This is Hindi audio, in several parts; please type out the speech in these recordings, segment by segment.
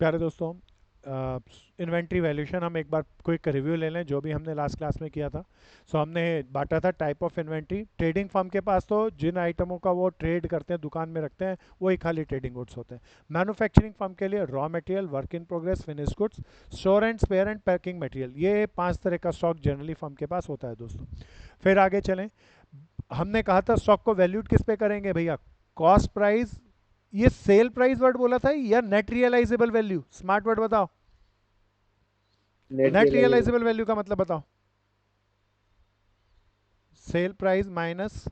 प्यारे दोस्तों, इन्वेंट्री वैल्यूशन हम एक बार क्विक रिव्यू ले लें जो भी हमने लास्ट क्लास में किया था। हमने बांटा था type of inventory. Trading firm के पास तो जिन आइटमों का वो ट्रेड करते हैं, दुकान में रखते हैं, वही खाली ट्रेडिंग गुड्स होते हैं। मैन्युफैक्चरिंग फर्म के लिए raw material, work in progress, finish goods, store and spare and packing material, ये 5 तरह का स्टॉक जनरली फर्म के पास होता है दोस्तों। फिर आगे चलें। हमने कहा था स्टॉक को वैल्यूड किस पे करेंगे भैया? कॉस्ट प्राइस, ये सेल प्राइस वर्ड बोला था या net realisable value? Smart word बताओ। Net net realisable. Realisable value का मतलब बताओ। सेल प्राइस माइनस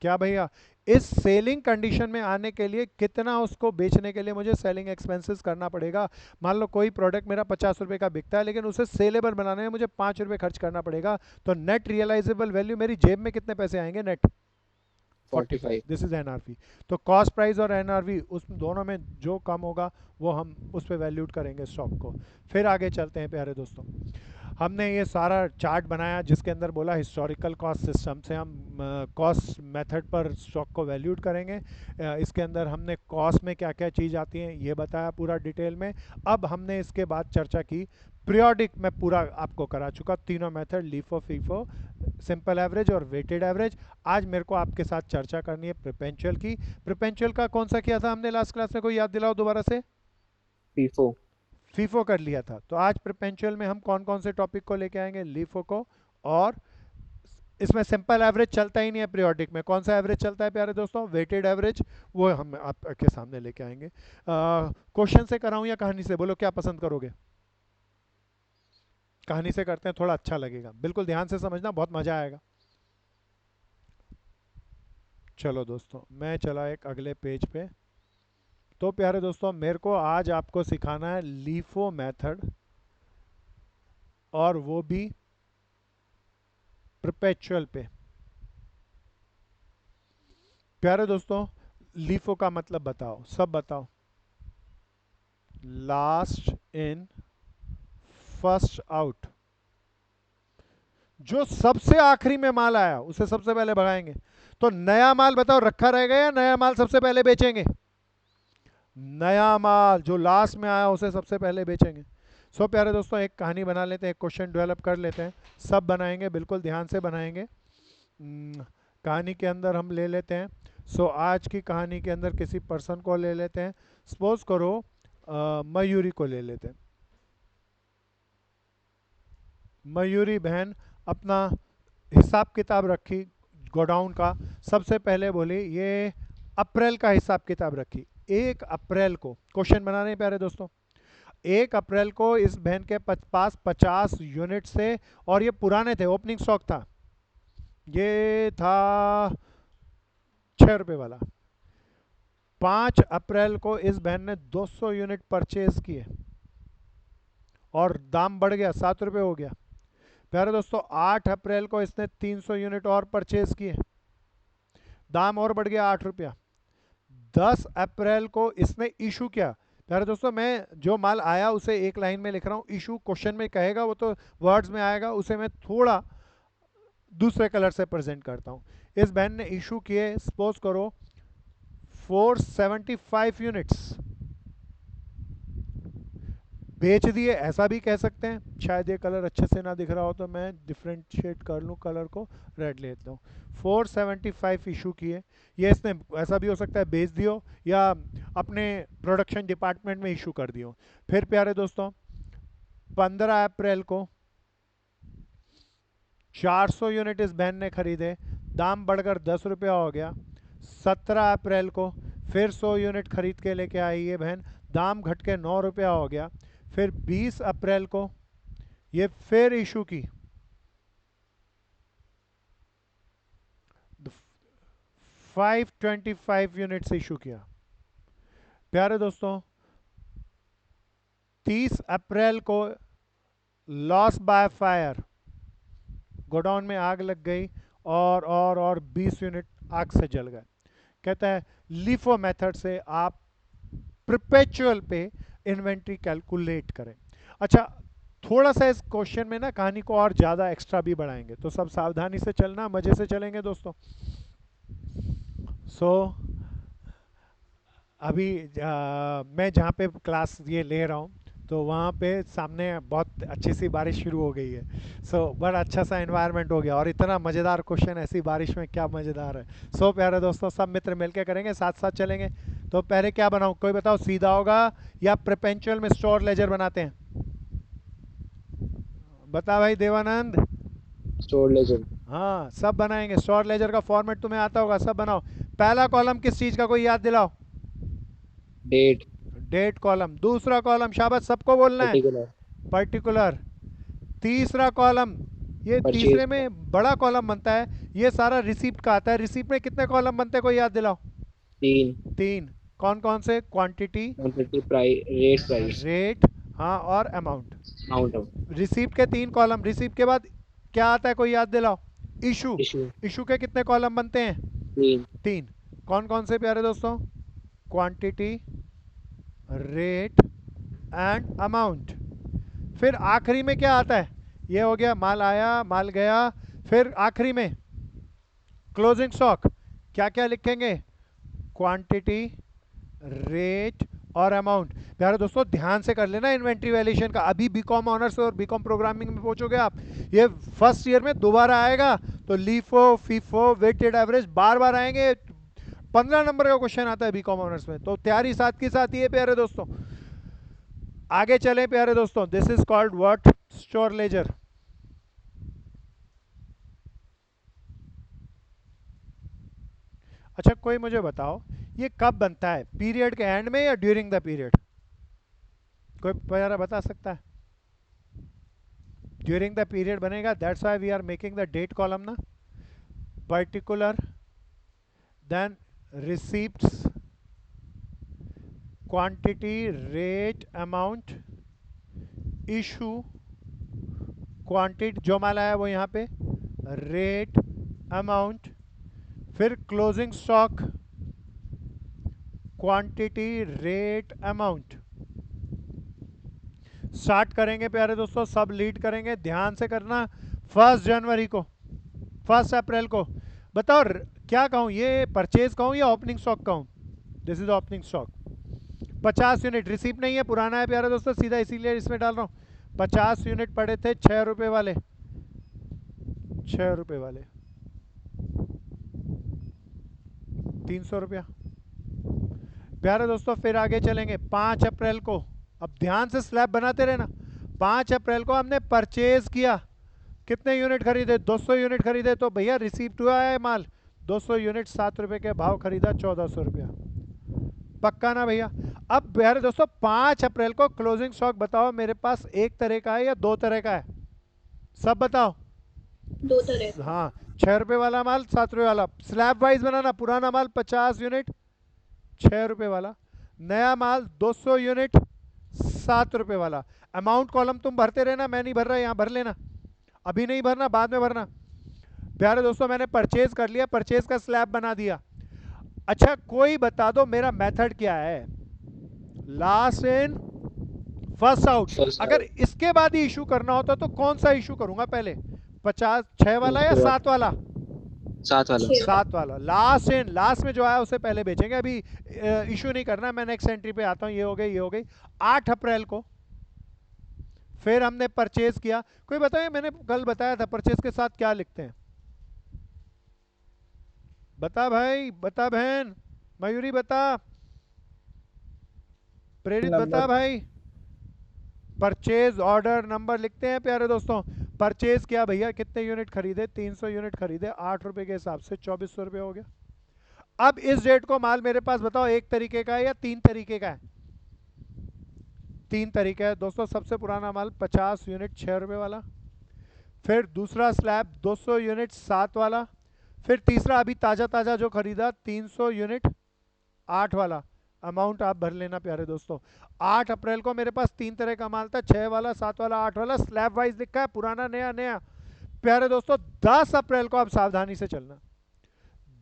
क्या भैया? इस सेलिंग कंडीशन में आने के लिए कितना उसको बेचने के लिए मुझे सेलिंग एक्सपेंसेस करना पड़ेगा। मान लो कोई प्रोडक्ट मेरा 50 रुपए का बिकता है, लेकिन उसे सेलेबल बनाने में मुझे 5 रुपए खर्च करना पड़ेगा। तो नेट रियलाइजेबल वैल्यू, मेरी जेब में कितने पैसे आएंगे नेट? 45। 45। This is NRV. तो कॉस्ट प्राइस और एनआरवी, उस दोनों में जो कम होगा वो हम उस पर वैल्यूट करेंगे स्टॉक को। फिर आगे चलते हैं प्यारे दोस्तों। हमने ये सारा चार्ट बनाया जिसके अंदर बोला हिस्टोरिकल कॉस्ट सिस्टम से हम कॉस्ट मेथड पर स्टॉक को वैल्यूट करेंगे। इसके अंदर हमने कॉस्ट में क्या क्या चीज़ आती हैं ये बताया पूरा डिटेल में। अब हमने इसके बाद चर्चा की पीरियोडिक में, पूरा आपको करा चुका तीनों method, LIFO, FIFO, simple average और वेटेड एवरेज। आज मेरे को आपके साथ चर्चा करनी है प्रिपेंचुअल की। प्रिपेंचुअल का कौन सा किया था हमने लास्ट क्लास में, कोई याद दिलाओ दोबारा से? फीफो। फीफो कर लिया था। तो आज प्रिपेंचुअल में हम कौन कौन से टॉपिक को लेके आएंगे? लीफो को। और इसमें सिंपल एवरेज चलता ही नहीं है, पीरियोडिक में कौन सा एवरेज चलता है प्यारे दोस्तों? Weighted average. वो हम आपके सामने लेके आएंगे। क्वेश्चन से कराऊं या कहानी से? बोलो क्या पसंद करोगे? कहानी से करते हैं, थोड़ा अच्छा लगेगा। बिल्कुल ध्यान से समझना, बहुत मजा आएगा। चलो दोस्तों, मैं चला एक अगले पेज पे। तो प्यारे दोस्तों, मेरे को आज आपको सिखाना है लीफो मेथड, और वो भी परपेचुअल पे। प्यारे दोस्तों, लीफो का मतलब बताओ, सब बताओ। Last in first out. जो सबसे आखिरी में माल आया उसे सबसे पहले भगाएंगे। तो नया माल बताओ रखा रहेगा या नया माल सबसे पहले बेचेंगे? नया माल जो लास्ट में आया उसे सबसे पहले बेचेंगे। प्यारे दोस्तों, एक कहानी बना लेते हैं, एक क्वेश्चन डेवलप कर लेते हैं। सब बनाएंगे, बिल्कुल ध्यान से बनाएंगे। कहानी के अंदर हम ले लेते हैं। आज की कहानी के अंदर किसी पर्सन को ले लेते हैं। सपोज करो मयूरी को ले लेते हैं। मयूरी बहन अपना हिसाब किताब रखी गोडाउन का। सबसे पहले बोली ये अप्रैल का हिसाब किताब रखी। 1 अप्रैल को क्वेश्चन बना रहे हैं प्यारे दोस्तों। 1 अप्रैल को इस बहन के पास 50 यूनिट से, और ये पुराने थे, ओपनिंग स्टॉक था। ये था 6 रुपये वाला। 5 अप्रैल को इस बहन ने 200 यूनिट परचेज किए और दाम बढ़ गया, 7 रुपये हो गया। प्यारे दोस्तों, 8 अप्रैल को इसने 300 यूनिट और परचेज किए, दाम और बढ़ गया, 8 रुपया। 10 अप्रैल को इसने इशू किया। प्यारे दोस्तों, मैं जो माल आया उसे एक लाइन में लिख रहा हूँ, इशू क्वेश्चन में कहेगा वो तो वर्ड्स में आएगा, उसे मैं थोड़ा दूसरे कलर से प्रेजेंट करता हूँ। इस बहन ने इशू किए, सपोज करो 475 यूनिट्स, बेच दिए, ऐसा भी कह सकते हैं। शायद ये कलर अच्छे से ना दिख रहा हो तो मैं डिफ्रेंशिएट कर लूँ कलर को, रेड ले लेता हूँ। 475 इशू किए। ये इसने ऐसा भी हो सकता है बेच दियो, या अपने प्रोडक्शन डिपार्टमेंट में इशू कर दियो। फिर प्यारे दोस्तों, 15 अप्रैल को 400 यूनिट इस बहन ने खरीदे, दाम बढ़कर 10 रुपया हो गया। 17 अप्रैल को फिर 100 यूनिट खरीद के लेके आई ये बहन, दाम घट के 9 रुपया हो गया। फिर 20 अप्रैल को ये फिर इशू की, 525 यूनिट्स इशू किया। प्यारे दोस्तों, 30 अप्रैल को लॉस बाय फायर, गोडाउन में आग लग गई, और 20 यूनिट आग से जल गए। कहता है लीफो मेथड से आप परपेचुअल पे इन्वेंट्री कैलकुलेट करें। अच्छा, थोड़ा सा इस क्वेश्चन में ना कहानी को और ज़्यादा एक्स्ट्रा भी बढ़ाएंगे, तो सब सावधानी से चलना, मज़े से चलेंगे दोस्तों। सो अभी मैं जहाँ पे क्लास ये ले रहा हूँ, तो वहाँ पे सामने बहुत अच्छी सी बारिश शुरू हो गई है। बड़ा अच्छा सा एनवायरनमेंट हो गया, और इतना मज़ेदार क्वेश्चन, ऐसी बारिश में क्या मज़ेदार है। प्यारे दोस्तों, सब मित्र मिलके करेंगे, साथ साथ चलेंगे। तो पहले क्या बनाऊँ, कोई बताओ, सीधा होगा या प्रिपेंचुअल में स्टोर लेजर बनाते हैं? बता भाई देवानंद। Store laser. हाँ, सब बनाएंगे। स्टोर लेजर का फॉर्मेट तुम्हें आता होगा, सब बनाओ। पहला कॉलम किस चीज़ का, कोई याद दिलाओ? डेट। Date column. दूसरा कॉलम, शाबाश, सबको बोलना है, पर्टिकुलर। पर्टिकुलर। तीसरा कॉलम, ये परचेज तीसरे का। में बड़ा कॉलम बनता है, ये सारा रिसीप्ट का आता है। रिसीप्ट में कितने कॉलम बनते हैं, कोई याद दिलाओ? 3। तीन। कौन कौन से? Quantity, quantity, price, rate, price. Rate, हाँ, और अमाउंट। Amount of. रिसीप्ट के तीन कॉलम। रिसीप्ट के बाद क्या आता है, कोई याद दिलाओ? इशू। इशू। इशू के कितने कॉलम बनते हैं? 3। तीन। कौन कौन से प्यारे दोस्तों? Quantity, rate and amount. फिर आखिरी में क्या आता है? ये हो गया, माल आया, माल गया। फिर आखिरी में क्लोजिंग स्टॉक। क्या क्या लिखेंगे? क्वांटिटी, रेट और अमाउंट। प्यारे दोस्तों, ध्यान से कर लेना इन्वेंट्री वैल्यूएशन का। अभी बीकॉम ऑनर्स और बीकॉम प्रोग्रामिंग में पहुंचोगे आप, ये फर्स्ट ईयर में दोबारा आएगा। तो लीफो, फीफो, वेटेड एवरेज बार बार आएंगे। 15 नंबर का क्वेश्चन आता है बीकॉम ऑनर्स में, तो तैयारी साथ के साथ ये प्यारे दोस्तों। आगे चले प्यारे दोस्तों, this is called what? Store laser. अच्छा, कोई मुझे बताओ, ये कब बनता है, पीरियड के एंड में या ड्यूरिंग द पीरियड? कोई प्यारा बता सकता है? ड्यूरिंग द पीरियड बनेगा, that's why we are making the date column ना। Particular, then receipts, quantity, rate, amount, issue, quantity जो माल आया वो यहाँ पे, रेट, अमाउंट, फिर closing stock, quantity, rate, amount. Start करेंगे प्यारे दोस्तों, सब लीड करेंगे, ध्यान से करना। 1 जनवरी को, 1 अप्रैल को। बताओ क्या कहूँ, ये परचेज कहूँ या ओपनिंग स्टॉक कहूँ? This is opening stock. 50 unit receipt नहीं है, पुराना है प्यारे दोस्तों, सीधा इसीलिए इसमें डाल रहा हूँ। 50 यूनिट पड़े थे 6 रुपए वाले, 6 रुपए वाले, 300 रुपया। प्यारे दोस्तों, फिर आगे चलेंगे। 5 अप्रैल को, अब ध्यान से स्लैब बनाते रहना। 5 अप्रैल को हमने परचेज किया, कितने यूनिट खरीदे? 200 यूनिट खरीदे, तो भैया रिसीप्ट हुआ है माल 200 यूनिट, 7 रुपए के भाव खरीदा, 1400 रुपया। पक्का ना भैया? अब प्यारे दोस्तों, 5 अप्रैल को क्लोजिंग स्टॉक बताओ मेरे पास, एक तरह का है या दो तरह का है? सब बताओ। दो तरह का। हाँ, 6 रुपए वाला माल, 7 रुपए वाला। स्लैब वाइज बनाना, पुराना माल 50 यूनिट, 6 रुपए वाला। नया माल 200 यूनिट, 7 रुपए वाला। अमाउंट कॉलम तुम भरते रहना, मैं नहीं भर रहा, यहाँ भर लेना। अभी नहीं भरना, बाद में भरना। प्यारे दोस्तों, मैंने परचेज कर लिया, परचेज का स्लैब बना दिया। अच्छा, कोई बता दो मेरा मेथड क्या है? Last in, first out. First अगर आउट। इसके बाद ही इशू करना होता तो कौन सा इशू करूंगा पहले? 56 वाला या उसके बाद 7 वाला? 7 वाला। 7 वाला। लास्ट इन, लास्ट में जो आया उसे पहले बेचेंगे, अभी इशू नहीं करना। मैं नेक्स्ट एंट्री पे आता हूँ, ये हो गई, ये हो गई। 8 अप्रैल को फिर हमने परचेज किया। कोई बताए, मैंने कल बताया था परचेज के साथ क्या लिखते हैं? बता भाई, बता बहन, मयूरी बता, प्रेरित बता नंबर। भाई। परचेज ऑर्डर नंबर लिखते हैं प्यारे दोस्तों। परचेज किया भैया, कितने यूनिट खरीदे? 300 यूनिट खरीदे, 8 रुपए के हिसाब से 2400 रुपये हो गया। अब इस डेट को माल मेरे पास बताओ, एक तरीके का है या तीन तरीके का है? तीन तरीके है दोस्तों। सबसे पुराना माल 50 यूनिट, 6 रुपए वाला। फिर दूसरा स्लैब 200 यूनिट, 7 वाला। फिर तीसरा अभी ताज़ा ताज़ा जो खरीदा 300 यूनिट, 8 वाला। अमाउंट आप भर लेना प्यारे दोस्तों। 8 अप्रैल को मेरे पास तीन तरह का माल था, 6 वाला, 7 वाला, 8 वाला। स्लैब वाइज लिखा है, पुराना, नया, नया। प्यारे दोस्तों, 10 अप्रैल को आप सावधानी से चलना।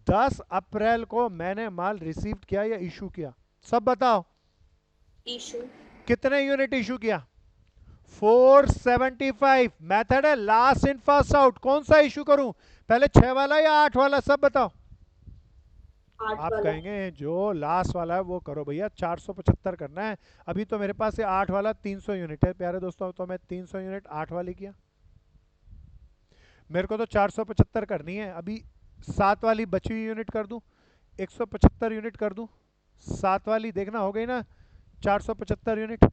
10 अप्रैल को मैंने माल रिसीव किया या इशू किया? सब बताओ। इशू। कितने यूनिट इशू किया? 475। मेथड है लास्ट इन फर्स्ट आउट। कौन सा इशू करूं, पहले 6 वाला या 8 वाला? सब बताओ। आठ आप वाला। कहेंगे जो लास्ट वाला है वो करो भैया, 475 करना है। अभी तो मेरे पास ये 8 वाला 300 यूनिट है प्यारे दोस्तों, तो मैं 300 यूनिट 8 वाली किया। मेरे को तो 475 करनी है अभी। 7 वाली बची हुई यूनिट कर दूं, 175 यूनिट कर दूं। 7 वाली देखना हो गई ना, 475 यूनिट।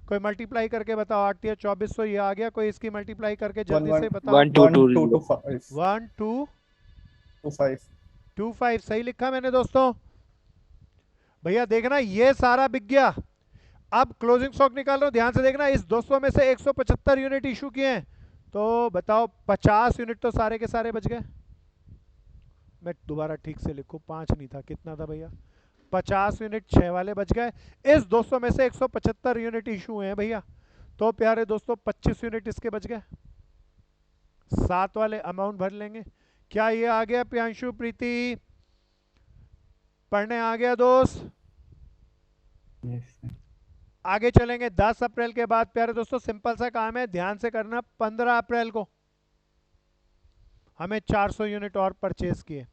कोई मल्टीप्लाई करके बताओ, 8 या 2400 ये आ गया, कोई इसकी मल्टीप्लाई करके वन जल्दी वन से बताओ। One two one two two two five 1 2 two five 2 5 सही लिखा मैंने दोस्तों। भैया देखना ये सारा बिक गया। अब क्लोजिंग स्टॉक निकाल रहा हूं, ध्यान से देखना। इस 200 में से 175 यूनिट इशू किए हैं, तो बताओ 50 यूनिट तो सारे के सारे बच गए। मैं दोबारा ठीक से लिखूं, 5 नहीं था, कितना था भैया? 50 यूनिट 6 वाले बच गए। इस 200 में से 175 यूनिट इशू हुए हैं भैया, तो प्यारे दोस्तों 25 यूनिट इसके बच गए। 7 वाले अमाउंट भर लेंगे। क्या ये आ गया प्रियांशु, प्रीति? पढ़ने आ गया दोस्त? आगे चलेंगे। 10 अप्रैल के बाद प्यारे दोस्तों सिंपल सा काम है, ध्यान से करना। 15 अप्रैल को हमें 400 यूनिट और परचेज किए,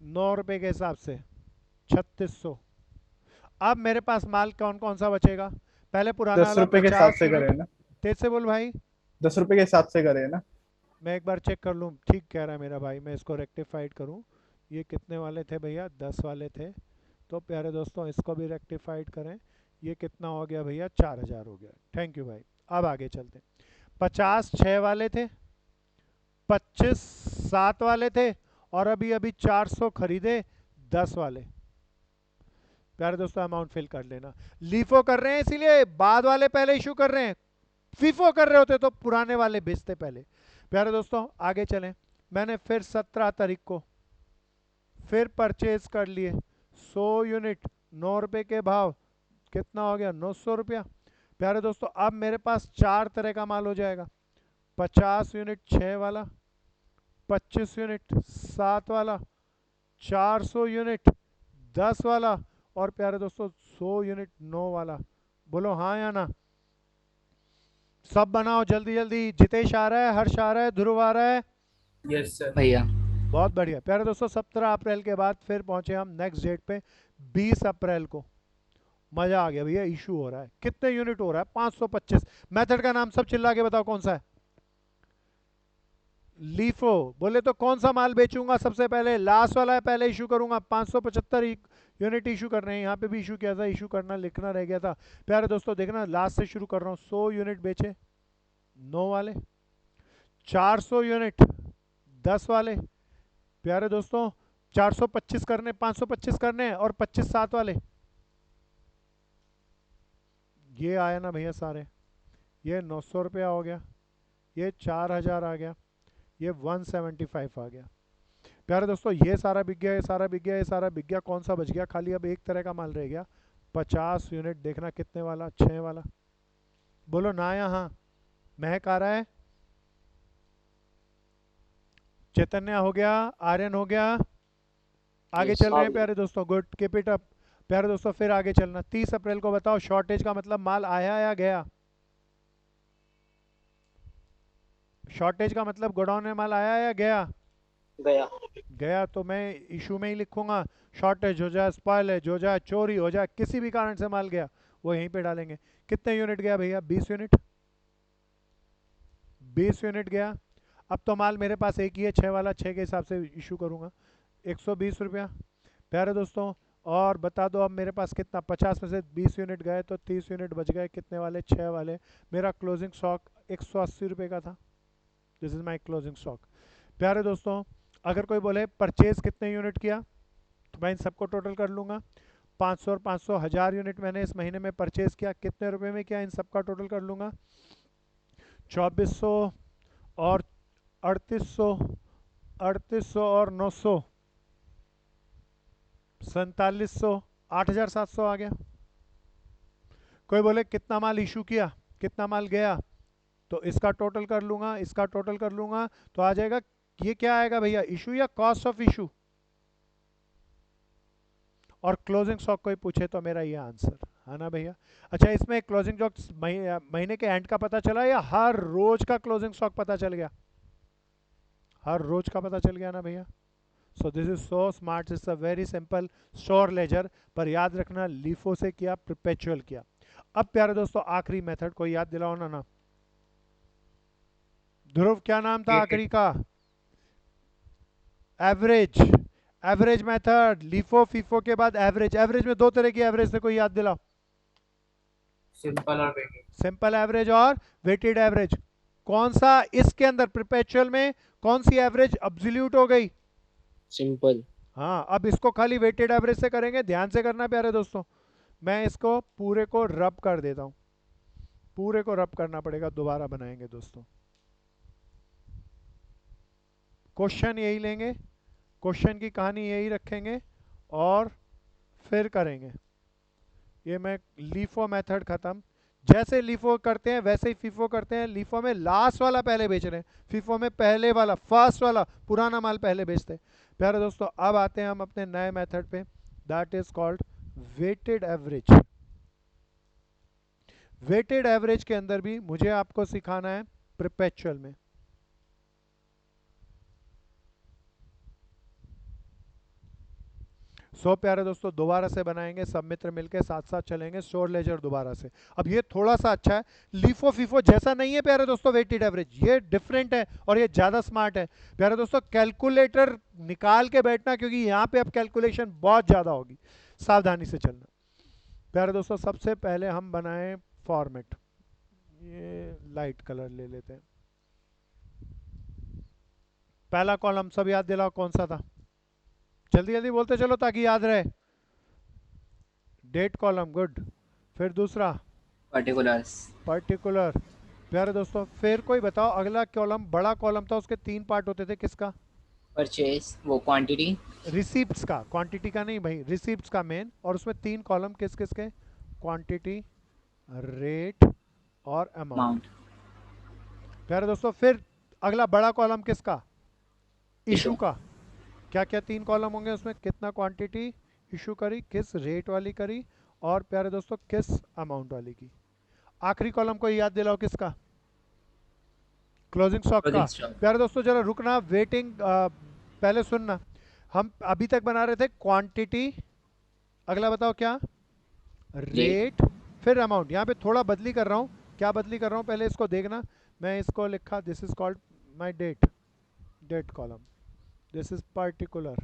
9 रुपए के हिसाब से 3600। अब मेरे पास माल कौन कौन सा बचेगा? पहले पुराना 10 वाला रुपए के हिसाब 50 से करे यूनिट। ना, तेज से बोल भाई। 10 रुपए के हिसाब से करे ना। मैं एक बार चेक कर लूँ, ठीक कह रहा है मेरा भाई, मैं इसको रेक्टिफाइड करूँ। ये कितने वाले थे भैया? 10 वाले थे। तो प्यारे दोस्तों इसको भी रेक्टिफाइड करें। ये कितना हो गया भैया? 4000 हो गया। थैंक यू भाई। अब आगे चलते हैं। 50 6 वाले थे, 25 7 वाले थे, और अभी अभी 400 खरीदे 10 वाले। प्यारे दोस्तों अमाउंट फिल कर लेना। लीफो कर रहे हैं इसीलिए, बाद वाले पहले इशू कर रहे हैं। फीफो कर रहे होते तो पुराने वाले बेचते पहले। प्यारे दोस्तों आगे चलें। मैंने फिर 17 तारीख को फिर परचेज कर लिए 100 यूनिट, 9 रुपए के भाव। कितना हो गया? 900 रुपया। प्यारे दोस्तों अब मेरे पास 4 तरह का माल हो जाएगा। 50 यूनिट 6 वाला, 25 यूनिट 7 वाला, 400 यूनिट 10 वाला, और प्यारे दोस्तों 100 यूनिट 9 वाला। बोलो हाँ या ना? सब बनाओ जल्दी जल्दी। जितेश आ रहा है, हर्ष आ रहा है, ध्रुव आ रहा है। Yes sir. भैया। बहुत बढ़िया। प्यारे दोस्तों 17 अप्रैल के बाद फिर पहुंचे हम नेक्स्ट डेट पे, 20 अप्रैल को। मजा आ गया भैया, इशू हो रहा है। कितने यूनिट हो रहा है? 525। मेथड का नाम सब चिल्ला के बताओ कौन सा है? लीफो। बोले तो कौन सा माल बेचूंगा सबसे पहले? लास्ट वाला है, पहले इशू करूंगा। 575 यूनिट इशू कर रहे हैं। यहाँ पे भी इशू किया था, इशू करना लिखना रह गया था। प्यारे दोस्तों देखना, लास्ट से शुरू कर रहा हूँ। 100 यूनिट बेचे 9 वाले, 400 यूनिट 10 वाले। प्यारे दोस्तों 425 करने, 525 करने, और 25 7 वाले। ये आया ना भैया सारे? ये 900 रुपया हो गया, ये 4000 आ गया, ये 175 आ गया। प्यारे दोस्तों ये सारा बिक गया, ये सारा बिक गया, ये सारा बिक गया। कौन सा बच गया? खाली अब एक तरह का माल रह गया। 50 यूनिट देखना कितने वाला? 6 वाला। बोलो ना या हाँ? महक आ रहा है, चैतन्य हो गया, आर्यन हो गया। आगे Yes, चल रहे हैं आ प्यारे दोस्तों, गुड, कीप इट अप। प्यारे दोस्तों फिर आगे चलना। 30 अप्रैल को बताओ, शॉर्टेज का मतलब माल आया या गया? शॉर्टेज का मतलब गोडाउन में माल आया या गया? गया। गया तो मैं इशू में ही लिखूंगा। शॉर्टेज हो जाए, स्पॉइलेज हो जाए, चोरी हो जाए, किसी भी कारण से माल गया, वो यहीं पे डालेंगे। कितने यूनिट गया भैया? 20 यूनिट। 20 यूनिट गया। अब तो माल मेरे पास एक ही है, 6 वाला, 6 के हिसाब से इशू करूंगा। 120 रुपया। प्यारे दोस्तों और बता दो अब मेरे पास कितना? 50 में से 20 यूनिट गए तो 30 यूनिट बच गए। कितने वाले? 6 वाले। मेरा क्लोजिंग स्टॉक 180 रुपये का था। This is my closing stock. प्यारे दोस्तों अगर कोई बोले परचेज कितने यूनिट किया, तो मैं इन सबको टोटल कर लूँगा। 500 और 500 1000 यूनिट मैंने इस महीने में परचेज किया। कितने रुपए में किया? इन सबका टोटल कर लूँगा। 2400 और 3800, 3800 और 900, 4700, 8700 आ गया। कोई बोले कितना माल इशू किया, कितना माल गया, तो इसका टोटल कर लूँगा, इसका टोटल कर लूँगा, तो आ जाएगा। ये क्या आएगा भैया? इशू या कॉस्ट ऑफ इशू? और क्लोजिंग स्टॉक कोई पूछे तो मेरा ये आंसर है ना भैया। अच्छा इसमें क्लोजिंग स्टॉक महीने के एंड का पता चला या हर रोज का क्लोजिंग स्टॉक पता चल गया? हर रोज का पता चल गया ना भैया। So this is so smart, it's a very simple sure ledger, पर याद रखना लीफो से किया, परपेचुअल किया। अब प्यारे दोस्तों आखिरी मेथड कोई याद दिलाओ ना। ध्रुव क्या नाम था आखिरी का? Average. Average method, LIFO FIFO के बाद एवरेज। एवरेज में दो तरह की एवरेज से कोई याद दिलाओ। सिंपल और वेटेड। सिंपल एवरेज और वेटेड एवरेज। कौन सा इसके अंदर परपेचुअल में कौन सी एवरेज अब्सोल्यूट हो गई? सिंपल। हाँ, अब इसको खाली वेटेड एवरेज से करेंगे, ध्यान से करना प्यारे दोस्तों। मैं इसको पूरे को रब कर देता हूं, पूरे को रब करना पड़ेगा, दोबारा बनाएंगे दोस्तों। क्वेश्चन यही लेंगे, क्वेश्चन की कहानी यही रखेंगे और फिर करेंगे। ये मैं लीफो मेथड खत्म। जैसे लीफो करते हैं वैसे ही फीफो करते हैं। लीफो में लास्ट वाला पहले बेच रहे हैं, फीफो में पहले वाला फर्स्ट वाला पुराना माल पहले बेचते हैं। प्यारे दोस्तों अब आते हैं हम अपने नए मेथड पे, that is called weighted average. Weighted average के अंदर भी मुझे आपको सिखाना है परपेचुअल में। सो प्यारे दोस्तों दोबारा से बनाएंगे, सब मित्र मिलकर साथ साथ चलेंगे श्योर लेजर दोबारा से। अब ये थोड़ा सा अच्छा है, लीफो फीफो जैसा नहीं है प्यारे दोस्तों वेटेड एवरेज, ये डिफरेंट है और ये ज्यादा स्मार्ट है। प्यारे दोस्तों कैलकुलेटर निकाल के बैठना, क्योंकि यहाँ पे अब कैलकुलेशन बहुत ज्यादा होगी, सावधानी से चलना। प्यारे दोस्तों सबसे पहले हम बनाए फॉर्मेट, ये लाइट कलर ले लेते हैं। पहला कॉलम सब याद दिलाओ कौन सा था, जल्दी जल्दी बोलते चलो ताकि याद रहे। Date column, good. फिर दूसरा पर्टिकुलर्स। पर्टिकुलर। प्यारे दोस्तों फिर कोई बताओ, अगला कॉलम बड़ा कॉलम था, उसके तीन पार्ट होते थे, किसका? परचेज, वो क्वांटिटी। रिसीप्ट्स का, क्वांटिटी का नहीं भाई, रिसीप्ट्स का मेन। और उसमें तीन कॉलम किस किस के? क्वांटिटी, रेट और अमाउंट। अमाउंट। प्यारे दोस्तों फिर अगला बड़ा कॉलम किसका? Issue issue. का। क्या क्या तीन कॉलम होंगे उसमें? कितना क्वांटिटी इशू करी, किस रेट वाली करी, और प्यारे दोस्तों किस अमाउंट वाली की। आखिरी कॉलम को याद दिलाओ किसका? क्लोजिंग स्टॉक का। Closing stock. प्यारे दोस्तों जरा रुकना, वेटिंग पहले सुनना। हम अभी तक बना रहे थे क्वांटिटी, अगला बताओ क्या? रेट, फिर अमाउंट। यहाँ पे थोड़ा बदली कर रहा हूँ, क्या बदली कर रहा हूँ पहले इसको देखना। मैं इसको लिखा, this is called my date, date column. This is particular,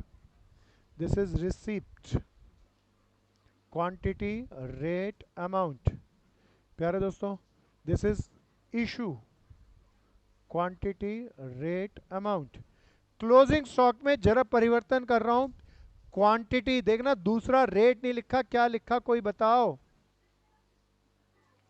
this is receipt, quantity, rate, amount। प्यारे दोस्तों this is issue, quantity, rate, amount। Closing stock में जरा परिवर्तन कर रहा हूं, क्वांटिटी देखना, दूसरा रेट नहीं लिखा, क्या लिखा कोई बताओ?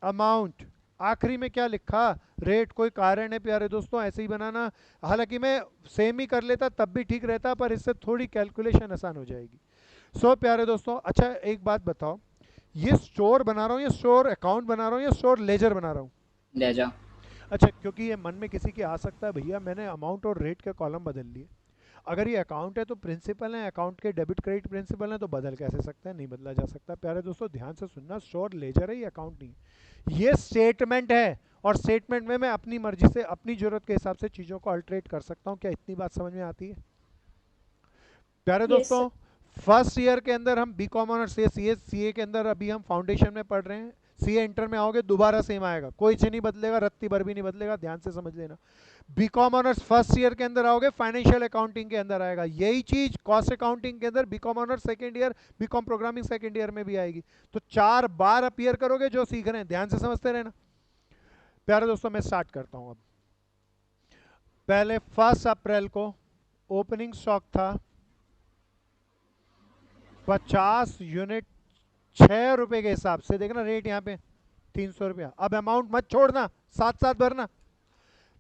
अमाउंट। आखिरी में क्या लिखा? रेट। कोई कारण है प्यारे दोस्तों ऐसे ही बनाना? हालांकि मैं सेम ही कर लेता तब भी ठीक रहता, पर इससे थोड़ी कैलकुलेशन आसान हो जाएगी। सो प्यारे दोस्तों अच्छा एक बात बताओ, ये स्टोर बना रहा हूँ, ये स्टोर अकाउंट बना रहा हूँ, या स्टोर लेजर बना रहा हूँ? लेजर। अच्छा, क्योंकि ये मन में किसी के आ सकता है भैया मैंने अमाउंट और रेट के कॉलम बदल लिए। अगर ये अकाउंट है तो प्रिंसिपल है, अकाउंट के डेबिट क्रेडिट प्रिंसिपल है, तो बदल कैसे सकता है? नहीं बदला जा सकता। प्यारे दोस्तों ध्यान से सुनना, स्टोर लेजर है, ये अकाउंट नहीं। ये स्टेटमेंट है, और स्टेटमेंट में मैं अपनी मर्जी से अपनी जरूरत के हिसाब से चीजों को अल्टरेट कर सकता हूँ। क्या इतनी बात समझ में आती है प्यारे Yes, दोस्तों? फर्स्ट ईयर के अंदर हम बीकॉम ऑनर्स सीए के अंदर अभी हम फाउंडेशन में पढ़ रहे हैं। सीए इंटर में आओगे दोबारा सेम आएगा, कोई चीज नहीं बदलेगा, रत्ती भर भी नहीं बदलेगा, ध्यान से समझ लेना। बीकॉम ऑनर्स फर्स्ट ईयर के अंदर आओगे फाइनेंशियल अकाउंटिंग के अंदर आएगा, यही चीज कॉस्ट अकाउंटिंग के अंदर B Com honours second year, B Com programming second year में भी आएगी। तो 4 बार अपीयर करोगे जो सीख रहे हैं, ध्यान से समझते रहना। प्यारे दोस्तों मैं स्टार्ट करता हूं। अब पहले 1 अप्रैल को ओपनिंग स्टॉक था 50 यूनिट, 6 रुपए के हिसाब से, देखना रेट यहाँ पे 300 रुपया। अब अमाउंट मत छोड़ना, साथ साथ भरना।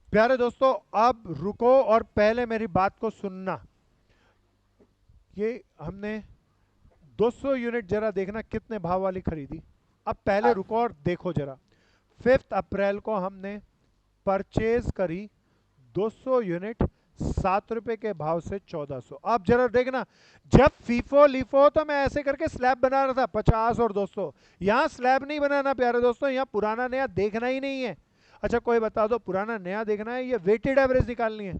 प्यारे दोस्तों अब रुको और पहले मेरी बात को सुनना। ये हमने 200 यूनिट, जरा देखना कितने भाव वाली खरीदी। अब पहले रुको और देखो जरा। 5 अप्रैल को हमने परचेज करी 200 यूनिट 7 रुपए के भाव से 1400। अब जरा देखना, जब फीफो लीफो तो मैं ऐसे करके स्लैब बना रहा था 50 और 200। यहां स्लैब नहीं बनाना प्यारे दोस्तों, यहां पुराना नया देखना ही नहीं है। अच्छा कोई बता दो, पुराना नया देखना है या वेटेड एवरेज निकालनी है?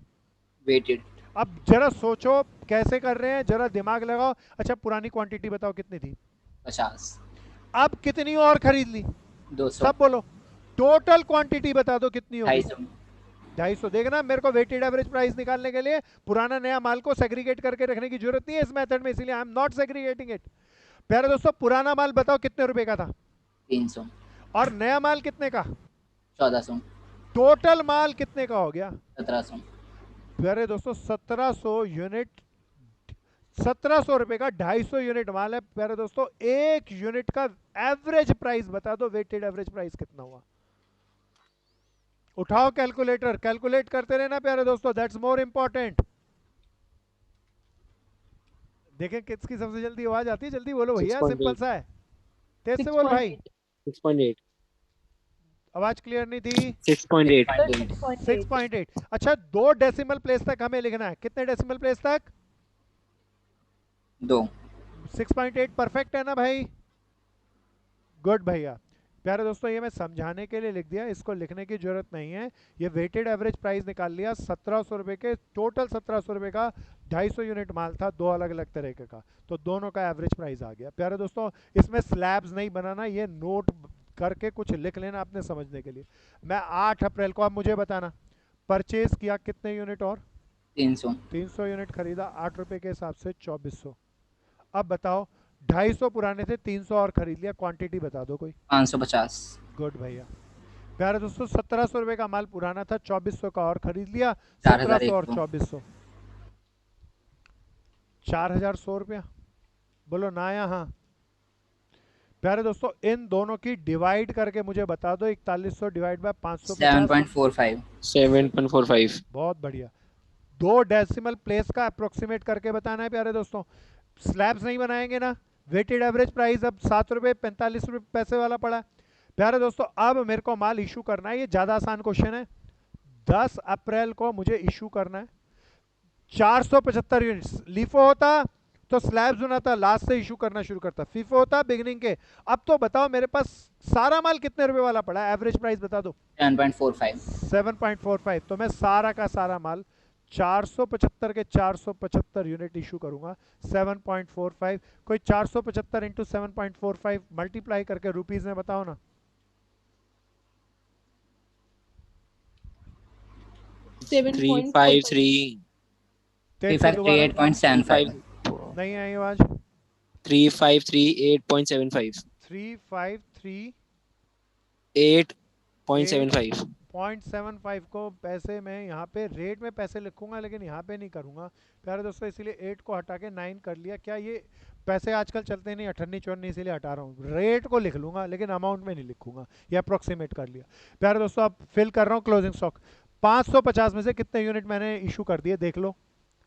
वेटेड। अब जरा सोचो कैसे कर रहे हैं, जरा दिमाग लगाओ। अच्छा पुरानी क्वांटिटी बताओ कितनी थी, 50। अब कितनी और खरीद ली, 200। सब बोलो। टोटल क्वांटिटी बता दो कितनी होगी। 250। 250। देखना मेरे को वेटेड एवरेज प्राइस निकालने के लिए पुराना नया माल को सेग्रीगेट करके रखने की जरूरत नहीं है इस मेथड में, इसलिए I am not segregating it. प्यारे दोस्तों पुराना माल बताओ कितने रुपए का था, 300। और नया माल कितने का, 1400। टोटल माल कितने का हो गया। 1700। प्यारे दोस्तों 1700 यूनिट, 1700 रुपए का 250 यूनिट माल है। प्यारे दोस्तों एक यूनिट का एवरेज प्राइस बता दो, वेटेड एवरेज प्राइस कितना हुआ। उठाओ कैलकुलेटर, कैलकुलेट करते रहना प्यारे दोस्तों, दैट्स मोर इंपॉर्टेंट। देखें किसकी सबसे जल्दी आवाज आती है, जल्दी बोलो भैया, 6.8। सिंपल सा है, तेज से बोल भाई। 6.8। आवाज क्लियर नहीं थी। 6.8। 6.8। 6.8। अच्छा 2 डेसिमल प्लेस तक हमें लिखना है, कितने डेसिमल प्लेस तक, 2। 6.8 परफेक्ट है ना भाई, गुड भैया। प्यारे दोस्तों ये मैं समझाने के लिए लिख दिया, इसको लिखने की जरूरत नहीं है। ये वेटेड एवरेज प्राइस निकाल लिया 1700 रुपए के, टोटल 1700 रुपए का 250 यूनिट माल था, दो अलग अलग तरीके का, तो दोनों का एवरेज प्राइस आ गया। प्यारे दोस्तों इसमें स्लैब्स नहीं बनाना, ये नोट करके कुछ लिख लेना आपने समझने के लिए। मैं 8 अप्रैल को, अब मुझे बताना परचेज किया कितने यूनिट, और 300। 300 यूनिट खरीदा, 8 रुपए के हिसाब से 2400। अब बताओ 250 पुराने थे, 300 और खरीद लिया, क्वांटिटी बता दो कोई। 550। गुड भैया। प्यारे दोस्तों 1700 रुपए का माल पुराना था, 2400 का और खरीद लिया, 4001 1700 और को। 2400, 4100 रुपया, बोलो ना यहाँ। प्यारे दोस्तों इन दोनों की डिवाइड करके मुझे बता दो, 4100 डिवाइड बाय 550। 7.45। 7.45। बहुत बढ़िया। 2 डेसिमल प्लेस का अप्रोक्सीमेट करके बताना है प्यारे दोस्तों, स्लैब्स नहीं बनाएंगे ना। वेटेड एवरेज प्राइस अब 7 रुपये 45 रुपये पैसे वाला पड़ा है। प्यारे दोस्तों अब मेरे को माल इशू करना है, ये ज़्यादा आसान क्वेश्चन है। 10 अप्रैल को मुझे इशू करना है 475 यूनिट्स। लीफो होता तो स्लैब्स बनाता, लास्ट से इशू करना शुरू करता, फीफो होता बिगिनिंग के। अब तो बताओ मेरे पास सारा माल कितने रुपए वाला पड़ा है, एवरेज प्राइस बता दो। 7.45। 7.45। तो मैं सारा का सारा माल 475 के 475 यूनिट इशू करूंगा, 7.45। कोई 475 इंटू 7.45 मल्टीप्लाई करके रुपीज में बताओ ना। 353। 353.75। नहीं आई आवाज। 3538.75। 353 8.75। 0.75 को पैसे में यहाँ पे रेट में पैसे लिखूंगा, लेकिन यहाँ पे नहीं करूंगा प्यारे दोस्तों, इसलिए 8 को हटा के 9 कर लिया। क्या ये पैसे आजकल चलते नहीं, 98 94, इसीलिए हटा रहा हूँ। रेट को लिख लूंगा लेकिन अमाउंट में नहीं लिखूंगा, ये अप्रोक्सीमेट कर लिया। प्यारे दोस्तों अब फिल कर रहा हूँ क्लोजिंग स्टॉक। 550 में से कितने यूनिट मैंने इशू कर दिए देख लो।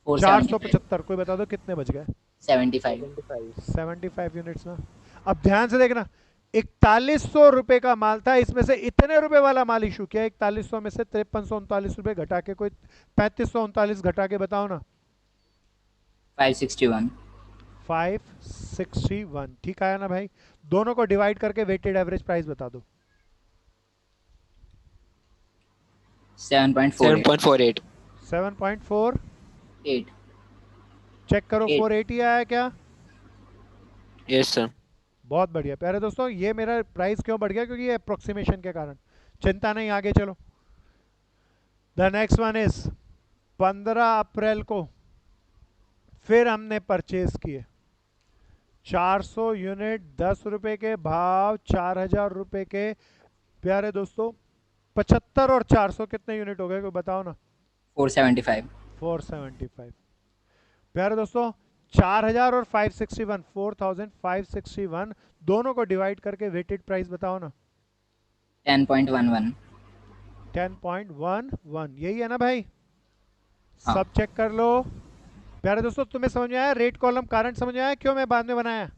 475, कोई बता दो कितने बच गए। 75। 75 यूनिट्स ना। अब ध्यान से देखना, 4100 रुपए का माल था, इसमें से इतने रुपए वाला माल इशू किया। 4100 में से 5339 रुपए घटा के, कोई 3539 घटा के बताओ ना। 561। 561 ठीक आया ना भाई। दोनों को डिवाइड करके वेटेड एवरेज प्राइस बता दो। 7.48। 7.48। 8। चेक करो 8। 480 आया क्या। Yes sir. बहुत बढ़िया। प्यारे दोस्तों ये मेरा प्राइस क्यों बढ़ गया, क्योंकि ये अप्रोक्सीमेशन के कारण। चिंता नहीं, आगे चलो। द नेक्स्ट वन इज 15 अप्रैल को फिर हमने परचेज किए 400 यूनिट, 10 रुपए के भाव, 4000 रुपए के। प्यारे दोस्तों 75 और 400 कितने यूनिट हो गए, कोई बताओ ना। 475। 475। प्यारे दोस्तों 4000 और 561, 4561, दोनों को डिवाइड करके वेटेड प्राइस बताओ ना। 10.11। 10.11 यही है ना भाई। हाँ। सब चेक कर लो। प्यारे दोस्तों तुम्हें समझ में आया रेट कॉलम कारण समझ में आया क्यों मैं बाद में बनाया।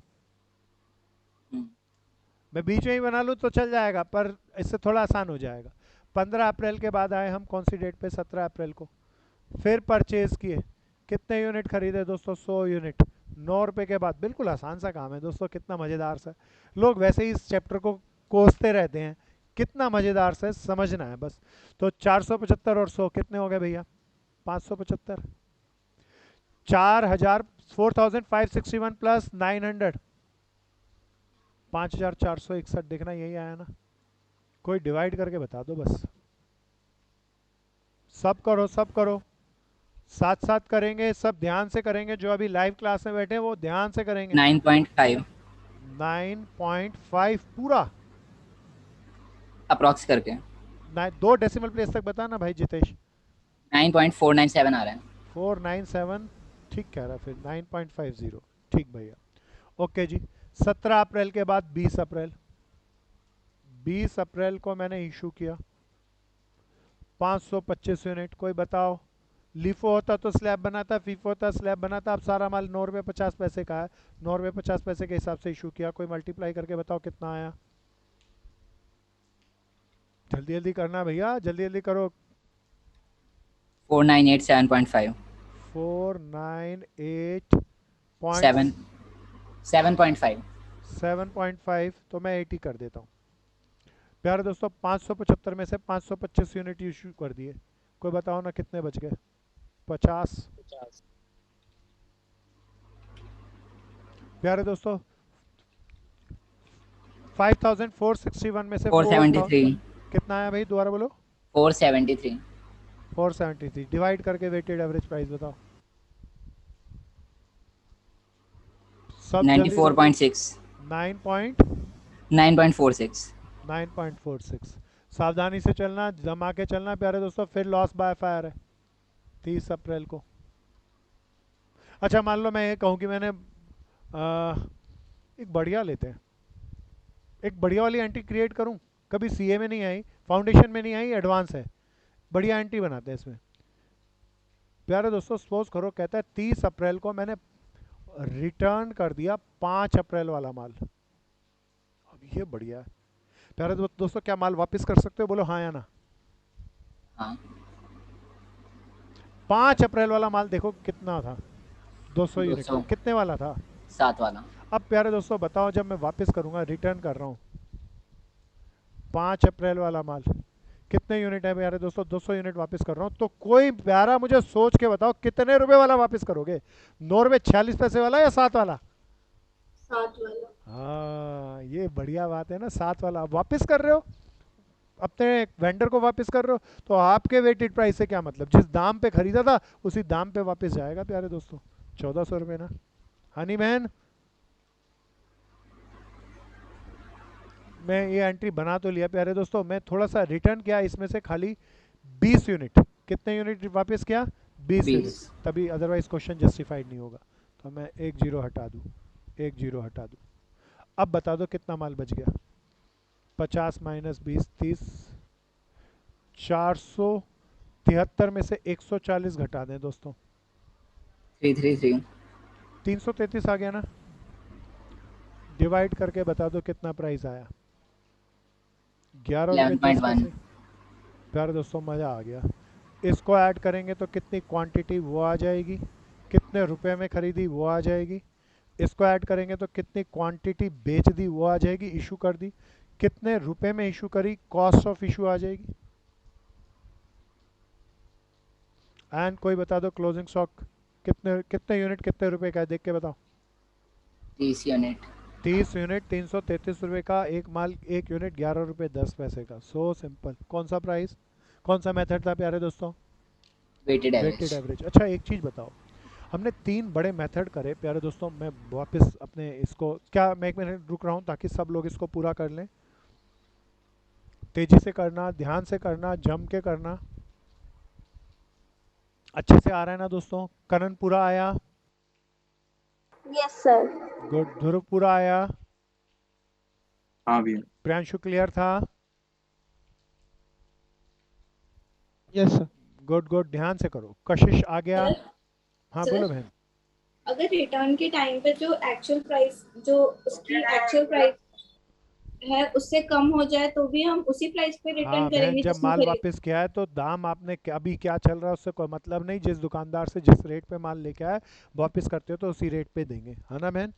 मैं बीच में ही बना लूँ तो चल जाएगा, पर इससे थोड़ा आसान हो जाएगा। 15 अप्रैल के बाद आए हम कौन सी डेट पे, 17 अप्रैल को। फिर परचेज किए, कितने यूनिट खरीदे दोस्तों, 100 यूनिट, 9 रुपए के बाद। बिल्कुल आसान सा काम है दोस्तों, कितना मज़ेदार सा। लोग वैसे ही इस चैप्टर को कोसते रहते हैं, कितना मज़ेदार सा समझना है बस। तो 475 और 100 कितने हो गए भैया, 575। 4000 4561 प्लस 900 5461 देखना यही आया ना। कोई डिवाइड करके बता दो बस। सब करो सब करो, साथ साथ करेंगे, सब ध्यान से करेंगे। जो अभी लाइव क्लास में बैठे हैं वो ध्यान से करेंगे। 9.5 9.5 पूरा अप्रॉक्स करके। 2 डेसिमल प्लेस तक बता ना भाई जितेश। 9.497 आ रहा है। 497 ठीक कह रहा फिर 9.50 ठीक भैया। ओके जी। 17 अप्रैल के बाद 20 अप्रैल, 20 अप्रैल को मैंने इशू किया 525 यूनिट। कोई बताओ, लीफो होता तो स्लैब बनाता, फीफो होता स्लैब बनाता। अब सारा माल 9 रुपये 50 पैसे का है, 9 रुपये 50 पैसे के हिसाब से इशू किया। कोई मल्टीप्लाई करके बताओ कितना आया। जल्दी जल्दी करना भैया, जल्दी जल्दी करो। 4987.5 498.7 7.5 7.5 तो मैं 80 कर देता हूँ। प्यारे दोस्तों 575 में से 525 यूनिट इशू कर दिए। कोई बताओ ना कितने बच गए। 50। प्यारे दोस्तों 5461 में से 473 कितना आया भाई, दोबारा बोलो। 473 473 डिवाइड करके वेटेड एवरेज प्राइस बताओ। सब 94.6 9.46 9.46। सावधानी से चलना, जमा के चलना प्यारे दोस्तों, फिर लॉस बाय फायर है 30 अप्रैल को। अच्छा मान लो मैं ये कहूँ कि मैंने एक बढ़िया लेते हैं, एक बढ़िया वाली एंट्री क्रिएट करूँ। कभी सीए में नहीं आई, फाउंडेशन में नहीं आई, एडवांस है, बढ़िया एंट्री बनाते हैं इसमें। प्यारे दोस्तों सपोज करो कहता है 30 अप्रैल को मैंने रिटर्न कर दिया 5 अप्रैल वाला माल। अब ये बढ़िया है। प्यारे दोस्तों क्या माल वापस कर सकते हो, बोलो हाँ या ना। हाँ 5 अप्रैल वाला माल देखो कितना था, 200 यूनिट। 200 कितने वाला था। 7 वाला। अब प्यारे दोस्तों बताओ, जब मैं वापस करूंगा, रिटर्न कर रहा हूँ 5 अप्रैल वाला माल, कितने यूनिट है प्यारे दोस्तों, 200 यूनिट वापस कर रहा हूँ। तो कोई प्यारा मुझे सोच के बताओ कितने रुपए वाला वापस करोगे, 9 रुपये 46 पैसे वाला या 7 वाला। 7 वाला। हाँ ये बढ़िया बात है ना, 7 वाला। आप वापस कर रहे हो, अपने वेंडर को वापस कर रहे हो, तो आपके वेटेड प्राइस से क्या मतलब, जिस दाम पे खरीदा था उसी दाम पे वापस जाएगा प्यारे दोस्तों। 1400 रुपये ना हनी बहन। मैं ये एंट्री बना तो लिया प्यारे दोस्तों, मैं थोड़ा सा रिटर्न किया इसमें से खाली 20 यूनिट। कितने यूनिट वापस किया, 20 यूनिट, तभी अदरवाइज क्वेश्चन जस्टिफाइड नहीं होगा। तो मैं 1 जीरो हटा दूँ, 1 जीरो हटा दूँ। अब बता दो कितना माल बच गया। 50 माइनस 20 30, 473 में से 140 घटा दें दोस्तों, 333 333 आ गया ना। डिवाइड करके बता दो कितना प्राइस आया। 11 रुपये 10 पैसे। प्यारे दोस्तों मज़ा आ गया। इसको ऐड करेंगे तो कितनी क्वांटिटी वो आ जाएगी, कितने रुपए में खरीदी वो आ जाएगी। इसको ऐड करेंगे तो कितनी क्वांटिटी बेच दी वो आ जाएगी, इशू कर दी। कितने रुपए में इशू करी, कॉस्ट ऑफ इशू आ जाएगी। एंड कोई बता दो क्लोजिंग स्टॉक कितने कितने यूनिट कितने रुपए का है, देख के बताओ। 30 यूनिट 30 यूनिट 333 रुपए का। एक माल एक यूनिट 11 रुपये 10 पैसे का। So simple. कौन सा प्राइस, कौन सा मेथड था प्यारे दोस्तों, वेटेड वेटेड एवरेज। एवरेज। अच्छा एक चीज़ बताओ, हमने 3 बड़े मेथड करे प्यारे दोस्तों। मैं वापस अपने इसको, क्या मैं 1 मिनट रुक रहा हूँ ताकि सब लोग इसको पूरा कर लें। तेजी से करना, ध्यान से करना, जम के करना। अच्छे से आ रहा है ना दोस्तों। करण पूरा आया, यस सर। गुड। ध्रुव पूरा आया, हाँ भैया। प्रियांशु क्लियर था, यस सर। Good good. ध्यान से करो। कशिश आ गया। सर हाँ सर, बोलो बहन। अगर रिटर्न के टाइम पे जो एक्चुअल प्राइस, जो उसकी एक्चुअल प्राइस है उससे कम हो जाए तो भी हम उसी प्राइस पे रिटर्न हाँ बहन, करेंगे जब जिसमें माल खरीद। वापस किया है तो दाम आपने अभी क्या चल रहा है उससे कोई मतलब नहीं। जिस दुकानदार से जिस रेट पे माल लेके आए वापस करते हो तो उसी रेट पे देंगे, है ना बहन।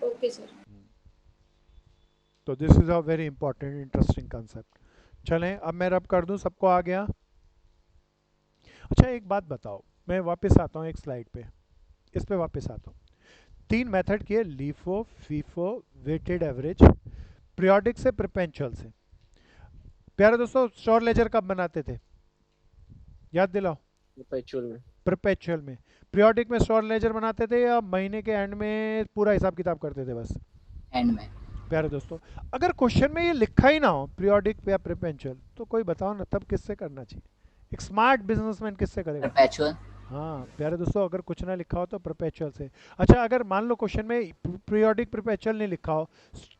Okay sir. तो this is a very important interesting concept. चलें अब मैं रब कर दूं, सबको आ गया। अच्छा एक बात बताओ, मैं वापस आता हूँ एक स्लाइड पे। इस पे वापस आता हूँ। 3 मेथड किए, LIFO, FIFO, weighted average, periodic से, परपेचुअल से। प्यारे दोस्तों श्योर लेजर कब बनाते थे, याद दिलाओ। परपेचुअल में। परपेचुअल में। पीरियोडिक में श्योर लेजर बनाते थे या महीने के एंड में पूरा हिसाब किताब करते थे बस। एंड में। प्यारे दोस्तों अगर क्वेश्चन में ये लिखा ही ना हो पीरियोडिक या परपेचुअल, तो कोई बताओ ना तब किससे करना चाहिए, एक स्मार्ट बिजनेसमैन किससे करेगा। परपेचुअल। हाँ प्यारे दोस्तों अगर कुछ ना लिखा हो तो परपेचुअल से। अच्छा अगर मान लो क्वेश्चन में पीरियोडिक परपेचुअल नहीं लिखा हो,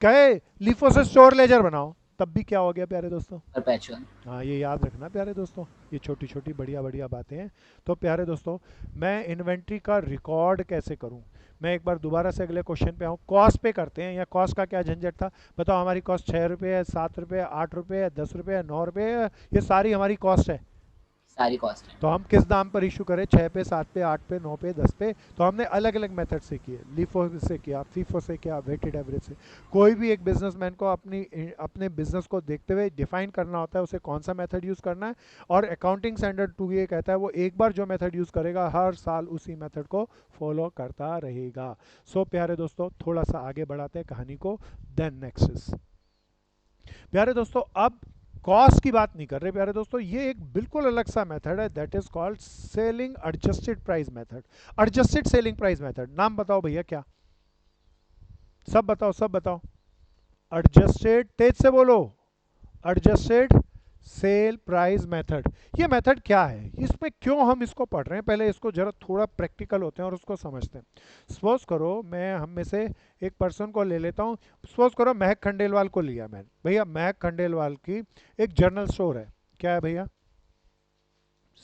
कहे लीफो से श्योर लेजर बनाओ, तब भी क्या हो गया प्यारे दोस्तों। परपेचुअल। हाँ ये याद रखना प्यारे दोस्तों, ये छोटी छोटी बढ़िया बढ़िया बातें हैं। तो प्यारे दोस्तों मैं इन्वेंट्री का रिकॉर्ड कैसे करूं, मैं एक बार दोबारा से अगले क्वेश्चन पे आऊँ। कॉस्ट पे करते हैं, या कॉस्ट का क्या झंझट था, बताओ हमारी कॉस्ट 6 रुपये है, 7 रुपये, 8 रुपये है, 10 रुपये है, 9 रुपये है, ये सारी हमारी कॉस्ट है। सारी कॉस्ट है। तो हम किस दाम पर इशू करें, 6 पे, 7 पे, 8 पे, 9 पे, 10 पे। तो हमने अलग अलग मेथड से किए, लीफो से किया, फीफो से किया, वेटेड एवरेज से। कोई भी एक बिजनेसमैन को अपने बिजनेस को देखते हुए डिफाइन करना होता है उसे कौन सा मेथड यूज़ करना है, और अकाउंटिंग स्टैंडर्ड 2 ये कहता है वो एक बार जो मेथड यूज़ करेगा हर साल उसी मेथड को फॉलो करता रहेगा। सो प्यारे दोस्तों थोड़ा सा आगे बढ़ाते हैं कहानी को। देन नेक्स्ट प्यारे दोस्तों अब कॉस्ट की बात नहीं कर रहे प्यारे दोस्तों, ये एक बिल्कुल अलग सा मेथड है, that is called selling adjusted price method. Adjusted selling price method, नाम बताओ भैया क्या, सब बताओ सब बताओ। एडजस्टेड, तेज से बोलो, एडजस्टेड सेल प्राइस मेथड। ये मेथड क्या है, इसमें क्यों हम इसको पढ़ रहे हैं, पहले इसको जरा थोड़ा प्रैक्टिकल होते हैं और उसको समझते हैं। सपोज करो मैं हम में से एक पर्सन को ले लेता हूँ, सपोज करो महक खंडेलवाल को लिया मैंने। भैया महक खंडेलवाल की एक जनरल स्टोर है, क्या है भैया,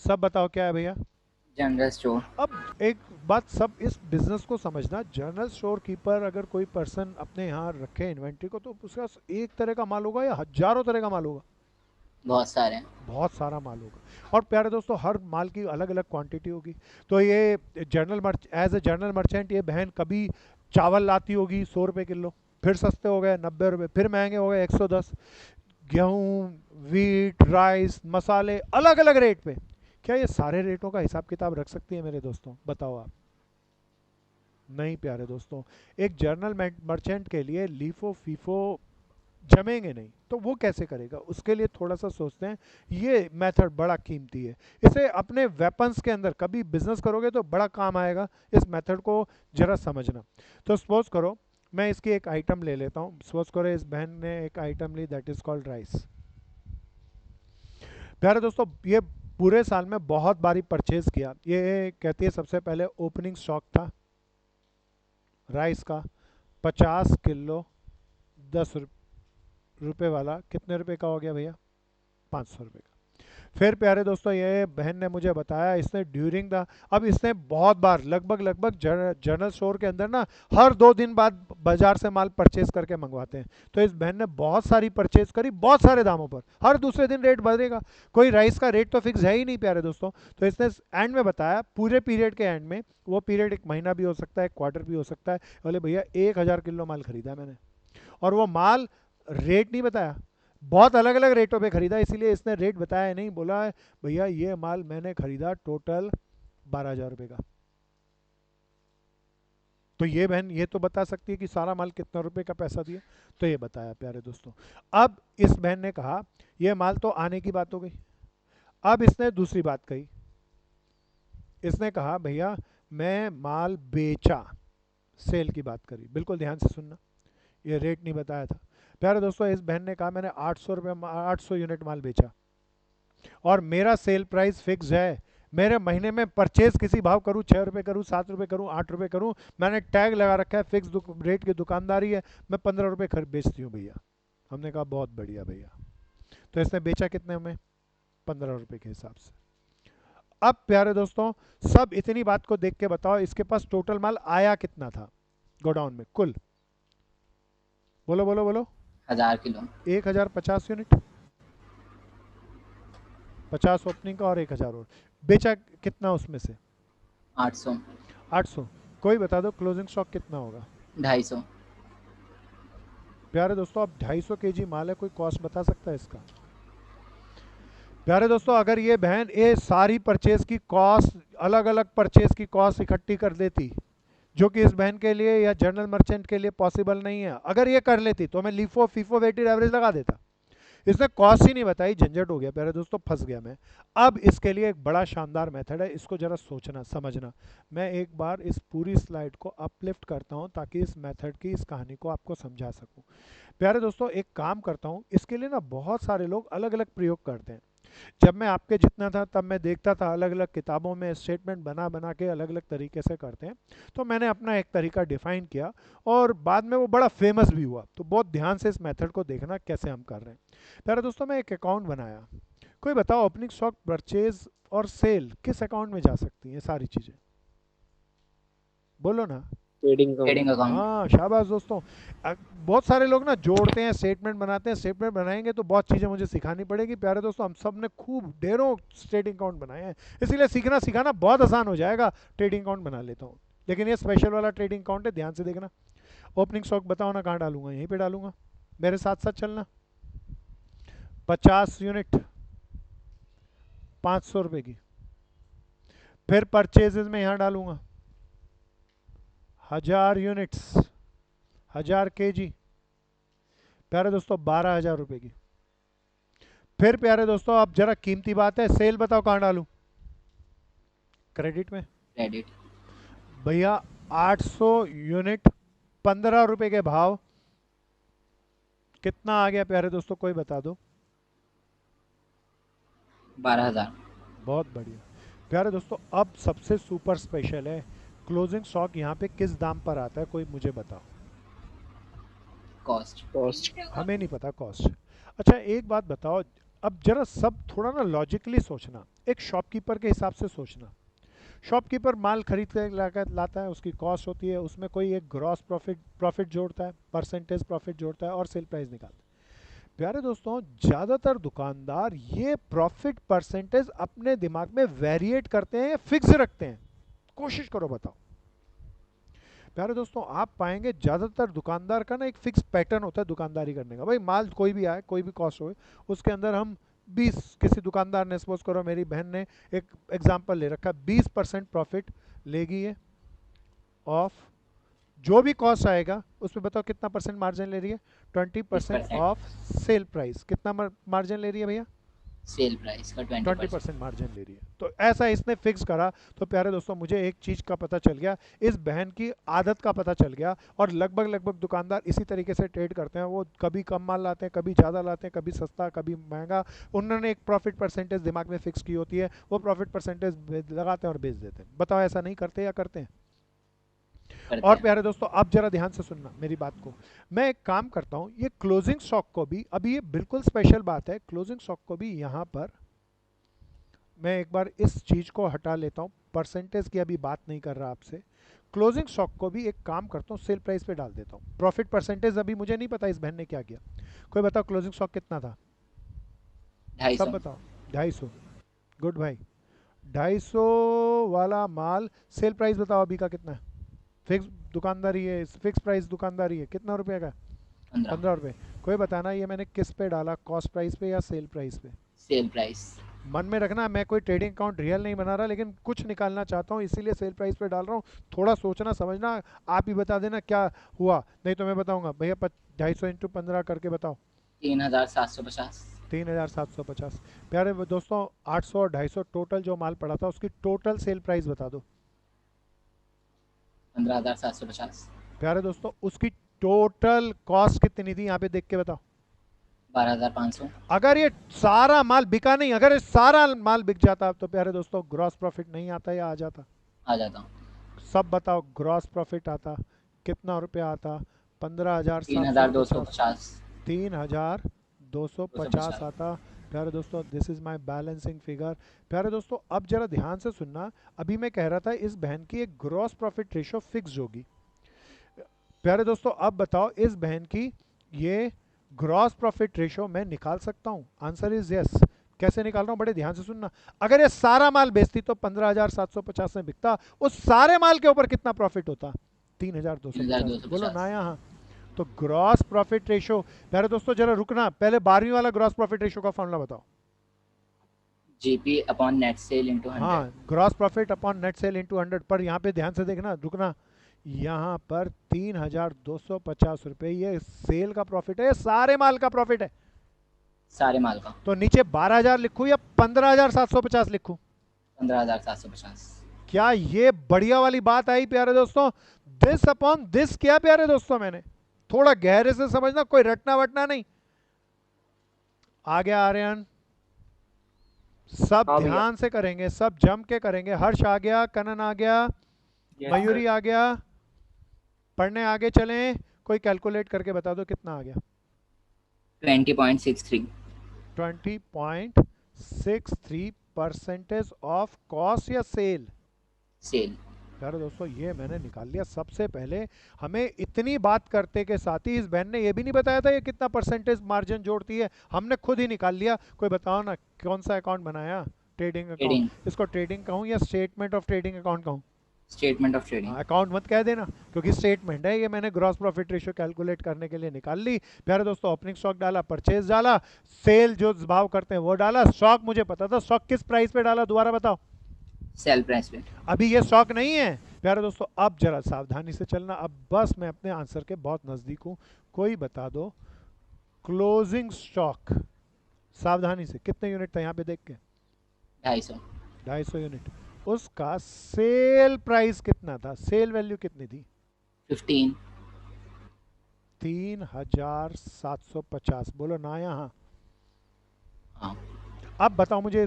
सब बताओ क्या है भैया। General store. अब एक बात सब इस बिजनेस को समझना, जनरल स्टोर कीपर अगर कोई पर्सन अपने यहाँ रखे इन्वेंट्री को, तो उसका एक तरह का माल होगा या हजारों तरह का माल होगा, बहुत सारे हैं। बहुत सारा माल होगा। और प्यारे दोस्तों हर माल की अलग अलग क्वांटिटी होगी। तो ये एज ए जनरल मर्चेंट ये बहन कभी चावल लाती होगी 100 रुपये किलो, फिर सस्ते हो गए 90 रुपये, फिर महंगे हो गए 110। गेहूँ, वीट, राइस, मसाले अलग अलग रेट पे। क्या ये सारे रेटों का हिसाब किताब रख सकती है मेरे दोस्तों, बताओ आप। नहीं प्यारे दोस्तों, एक जर्नल मर्चेंट के लिए लीफो फीफो जमेंगे नहीं, तो वो कैसे करेगा, उसके लिए थोड़ा सा सोचते हैं। ये मेथड बड़ा कीमती है, इसे अपने वेपन्स के अंदर कभी बिजनेस करोगे तो बड़ा काम आएगा, इस मेथड को जरा समझना। तो सपोज करो मैं इसकी एक आइटम ले लेता हूँ, सपोज करो इस बहन ने एक आइटम ली दैट इज कॉल्ड राइस। प्यारे दोस्तों ये पूरे साल में बहुत बारी परचेज किया, ये कहती है सबसे पहले ओपनिंग स्टॉक था राइस का 50 किलो 10 रुपये वाला, कितने रुपए का हो गया भैया, 500 रुपये का। फिर प्यारे दोस्तों ये बहन ने मुझे बताया इसने ड्यूरिंग द, अब इसने बहुत बार लगभग जनरल स्टोर के अंदर ना हर 2 दिन बाद बाजार से माल परचेज करके मंगवाते हैं। तो इस बहन ने बहुत सारी परचेज करी बहुत सारे दामों पर, हर दूसरे दिन रेट बढ़ेगा, कोई राइस का रेट तो फिक्स है ही नहीं प्यारे दोस्तों। तो इसने एंड में बताया पूरे पीरियड के एंड में, वो पीरियड एक महीना भी हो सकता है, क्वार्टर भी हो सकता है, बोले भैया 1000 किलो माल खरीदा मैंने, और वो माल रेट नहीं बताया, बहुत अलग अलग रेटों पे खरीदा, इसीलिए इसने रेट बताया नहीं, बोला भैया ये माल मैंने खरीदा टोटल 12,000 रुपये का। तो ये बहन ये तो बता सकती है कि सारा माल कितना रुपए का पैसा दिया, तो ये बताया प्यारे दोस्तों। अब इस बहन ने कहा ये माल तो आने की बात हो गई, अब इसने दूसरी बात कही, इसने कहा भैया मैं माल बेचा, सेल की बात करी, बिल्कुल ध्यान से सुनना, ये रेट नहीं बताया था। प्यारे दोस्तों इस बहन ने कहा मैंने 800 यूनिट माल बेचा और मेरा सेल प्राइस फिक्स है, मेरे महीने में परचेज किसी भाव करूँ, 6 रुपये करूँ, 7 रुपये करूँ, 8 रुपये करूँ, मैंने टैग लगा रखा है, फिक्स रेट की दुकानदारी है, मैं 15 रुपये खरीद बेचती हूँ भैया। हमने कहा बहुत बढ़िया भैया। तो इसने बेचा कितने में, 15 रुपये के हिसाब से। अब प्यारे दोस्तों सब इतनी बात को देख के बताओ इसके पास टोटल माल आया कितना था गोडाउन में कुल, बोलो बोलो बोलो। 1000 किलो। 1050 यूनिट, 50 ओपनिंग का और 1000 और बेचा कितना उसमें से, 800। 800। कोई बता दो क्लोजिंग स्टॉक कितना होगा, 250। प्यारे दोस्तों अब 250 kg माल है, कोई कॉस्ट बता सकता है इसका, प्यारे दोस्तों, अगर ये बहन ये सारी परचेज की कॉस्ट, अलग अलग परचेज की कॉस्ट इकट्ठी कर देती, जो कि इस बहन के लिए या जनरल मर्चेंट के लिए पॉसिबल नहीं है, अगर ये कर लेती तो मैं लीफो फीफो वेटेड एवरेज लगा देता। इसने कॉस्ट ही नहीं बताई, झंझट हो गया प्यारे दोस्तों, फंस गया मैं। अब इसके लिए एक बड़ा शानदार मेथड है, इसको जरा सोचना समझना। मैं एक बार इस पूरी स्लाइड को अपलिफ्ट करता हूँ ताकि इस मेथड की, इस कहानी को आपको समझा सकूँ। प्यारे दोस्तों, एक काम करता हूँ, इसके लिए ना बहुत सारे लोग अलग अलग प्रयोग करते हैं। जब मैं आपके जितना था तब मैं देखता था अलग अलग किताबों में स्टेटमेंट बना बना के अलग अलग तरीके से करते हैं, तो मैंने अपना एक तरीका डिफाइन किया और बाद में वो बड़ा फेमस भी हुआ। तो बहुत ध्यान से इस मेथड को देखना कैसे हम कर रहे हैं। प्यारे दोस्तों, मैं एक अकाउंट बनाया। कोई बताओ ओपनिंग स्टॉक, परचेज और सेल किस अकाउंट में जा सकती हैं सारी चीज़ें? बोलो ना। Trading trading account. हाँ, शाबाश दोस्तों। बहुत सारे लोग ना जोड़ते हैं, स्टेटमेंट बनाते हैं। स्टेटमेंट बनाएंगे तो बहुत चीज़ें मुझे सिखानी पड़ेगी। प्यारे दोस्तों, हम सब ने खूब ढेरों ट्रेडिंग अकाउंट बनाए हैं, इसीलिए सीखना सिखाना बहुत आसान हो जाएगा। ट्रेडिंग अकाउंट बना लेता हूँ, लेकिन ये स्पेशल वाला ट्रेडिंग अकाउंट है, ध्यान से देखना। ओपनिंग स्टॉक बताओ ना कहाँ डालूंगा? यहीं पे डालूंगा, मेरे साथ साथ चलना। 50 यूनिट 500 रुपये की। फिर परचेजेज में यहाँ डालूंगा 1000 यूनिट्स, 1000 केजी। प्यारे दोस्तों, 12,000 रुपये की। फिर प्यारे दोस्तों, अब जरा कीमती बात है, सेल बताओ कहाँ डालूं? क्रेडिट में। क्रेडिट। भैया 800 यूनिट 15 रुपए के भाव, कितना आ गया प्यारे दोस्तों? कोई बता दो। 12,000। बहुत बढ़िया। प्यारे दोस्तों, अब सबसे सुपर स्पेशल है, क्लोजिंग स्टॉक यहाँ पे किस दाम पर आता है? कोई मुझे बताओ। कॉस्ट। कॉस्ट। हमें नहीं पता कॉस्ट। अच्छा, एक बात बताओ, अब जरा सब थोड़ा ना लॉजिकली सोचना, एक शॉपकीपर के हिसाब से सोचना। शॉपकीपर माल खरीद कर लाता है, उसकी कॉस्ट होती है, उसमें कोई एक ग्रॉस प्रॉफिट जोड़ता है, परसेंटेज प्रॉफिट जोड़ता है और सेल प्राइस निकालता है। प्यारे दोस्तों, ज़्यादातर दुकानदार ये प्रॉफिट परसेंटेज अपने दिमाग में वेरिएट करते हैं या फिक्स रखते हैं? कोशिश करो बताओ। प्यारे दोस्तों, आप पाएंगे ज़्यादातर दुकानदार का ना एक फिक्स पैटर्न होता है दुकानदारी करने का। भाई माल कोई भी आए, कोई भी कॉस्ट हो, उसके अंदर हम 20, किसी दुकानदार ने, सपोज करो मेरी बहन ने एक एग्जांपल ले रखा, 20% प्रॉफिट लेगी ये ऑफ जो भी कॉस्ट आएगा उसमें। बताओ कितना परसेंट मार्जिन ले रही है? 20% 20%। Of sale price. कितना मार्जिन ले रही है भैया? सेल प्राइस का 20%। 20% मार्जिन ले रही है। तो ऐसा इसने फिक्स करा। तो प्यारे दोस्तों, मुझे एक चीज़ का पता चल गया, इस बहन की आदत का पता चल गया। और लगभग लगभग दुकानदार इसी तरीके से ट्रेड करते हैं। वो कभी कम माल लाते हैं, कभी ज़्यादा लाते हैं, कभी सस्ता, कभी महंगा। उन्होंने एक प्रॉफिट परसेंटेज दिमाग में फिक्स की होती है, वो प्रॉफिट परसेंटेज लगाते हैं और बेच देते हैं। बताओ, ऐसा नहीं करते या करते हैं? करते और हैं। प्यारे दोस्तों, आप जरा ध्यान से सुनना मेरी बात को। मैं एक काम करता हूँ, ये क्लोजिंग स्टॉक को भी, अभी ये बिल्कुल स्पेशल बात है, क्लोजिंग स्टॉक को भी यहाँ पर मैं एक बार इस चीज़ को हटा लेता हूँ। परसेंटेज की अभी बात नहीं कर रहा आपसे। क्लोजिंग स्टॉक को भी एक काम करता हूँ, सेल प्राइस पे डाल देता हूँ। प्रॉफिट परसेंटेज अभी मुझे नहीं पता इस बहन ने क्या किया। कोई बताओ क्लोजिंग स्टॉक कितना था? 250। सब बताओ। 250। गुड भाई। 250 वाला माल, सेल प्राइस बताओ अभी का कितना है? फिक्स दुकानदारी है, फिक्स प्राइस दुकानदारी है, कितना रुपये का? 15। 15 रुपये। कोई बताना ये मैंने किस पे डाला, कॉस्ट प्राइस पे या सेल प्राइस पे? Sale price. मन में रखना, मैं कोई ट्रेडिंग अकाउंट रियल नहीं बना रहा, लेकिन कुछ निकालना चाहता हूँ, इसीलिए सेल प्राइस पे डाल रहा हूँ। थोड़ा सोचना समझना। आप ही बता देना क्या हुआ, नहीं तो मैं बताऊंगा। भैया 250 इंटू 15 करके बताओ। 3,750। 3,750। प्यारे दोस्तों, 800 और 250 टोटल जो माल पड़ा था, उसकी टोटल सेल प्राइस बता दो। 15,750। प्यारे दोस्तों, उसकी टोटल कॉस्ट कितनी थी? यहाँ पे देख के बताओ। 12,500। अगर ये सारा माल बिका नहीं, अगर ये सारा माल बिक जाता तो प्यारे दोस्तों ग्रॉस प्रॉफिट नहीं आता या आ जाता? आ जाता हूँ। सब बताओ, ग्रॉस प्रॉफिट आता कितना रुपया आता? 15,750। 3,250। 3,250 आता। प्यारे दोस्तों, this is my balancing figure. प्यारे दोस्तों, अब जरा ध्यान से सुनना। अभी मैं कह रहा था इस बहन की एक ग्रॉस प्रॉफिट रेशो फिक्स होगी। प्यारे दोस्तों, अब बताओ इस बहन की ये ग्रॉस प्रॉफिट रेशो मैं निकाल सकता हूँ? Answer is yes. कैसे निकाल रहा हूँ? बड़े ध्यान से सुनना। अगर ये सारा माल बेचती तो 15,750 में बिकता, उस सारे माल के ऊपर कितना प्रॉफिट होता? 3,250। 3,250। बोलो ना यहाँ। तो ग्रॉस प्रॉफिट रेशो, प्यारे दोस्तों जरा रुकना, पहले 12वीं वाला ग्रॉस प्रॉफिट रेशो का फॉर्मूला बताओ। GP upon net cell into 100। हाँ, gross profit upon net cell into 100। पर यहाँ पे ध्यान से देखना, रुकना, यहाँ पर 3,250 रुपये ये सेल का प्रॉफिट है, ये सारे माल का प्रॉफिट है। सारे माल का तो नीचे 12,000 लिखूं या 15,750 लिखूं? 15,750। क्या ये बढ़िया वाली बात आई प्यारे दोस्तों? दिस अपॉन दिस क्या प्यारे दोस्तों, मैंने थोड़ा गहरे से समझना, कोई रटना वटना नहीं। आ गया आर्यन? सब हाँ भैया। ध्यान से करेंगे, सब जम के करेंगे। हर्ष आ गया, कनन आ गया, मयूरी आ गया, पढ़ने आगे चलें। कोई कैलकुलेट करके बता दो कितना आ गया। 20.63। 20.63 परसेंटेज ऑफ कॉस्ट या सेल? सेल। यार दोस्तों ये मैंने निकाल लिया सबसे पहले। हमें इतनी बात करते के साथ ही इस बहन ने ये भी नहीं बताया था ये कितना परसेंटेज मार्जिन जोड़ती है, हमने खुद ही निकाल लिया। कोई बताओ ना कौन सा अकाउंट बनाया? Trading trading. अकाउंट। इसको ट्रेडिंग कहूँ या स्टेटमेंट ऑफ ट्रेडिंग अकाउंट कहूँ? Statement of trading. अकाउंट मत कह देना, क्योंकि स्टेटमेंट है ये। मैंने ग्रॉस प्रॉफिट रेशियो कैलकुलेट करने के लिए निकाल ली। प्यारे दोस्तों ओपनिंग स्टॉक डाला, परचेज डाला, सेल जो भाव करते हैं वो डाला, स्टॉक मुझे पता था। स्टॉक किस प्राइस पे डाला दोबारा बताओ? सेल प्राइस पे। अभी ये स्टॉक नहीं है प्यारे दोस्तों। अब जरा सावधानी से चलना, अब बस मैं अपने आंसर के बहुत नज़दीक हूँ। कोई बता दो क्लोजिंग स्टॉक, सावधानी से, कितने यूनिट था यहाँ पे देख के? 250। 250 यूनिट। उसका सेल प्राइस कितना था? सेल वैल्यू कितनी थी? 15। 3,750। बोलो ना यहाँ। हाँ। अब बताओ मुझे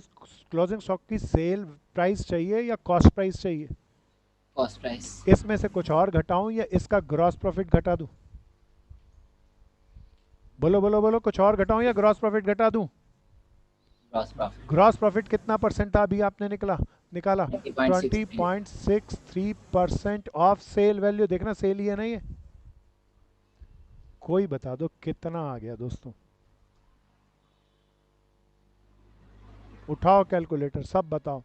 क्लोजिंग स्टॉक की सेल प्राइस चाहिए या कॉस्ट प्राइस चाहिए? Cost price. इसमें से कुछ और घटाऊं या इसका ग्रॉस प्रॉफिट घटा दूं? बोलो बोलो बोलो, कुछ और घटाऊं या ग्रॉस प्रॉफिट घटा दूं? Gross profit. ग्रॉस प्रॉफिट कितना परसेंट था अभी आपने निकाला? 20.63। 20.63% ऑफ सेल वैल्यू। देखना सेल ही है ना ये। कोई बता दो कितना आ गया दोस्तों? उठाओ कैलकुलेटर, सब बताओ,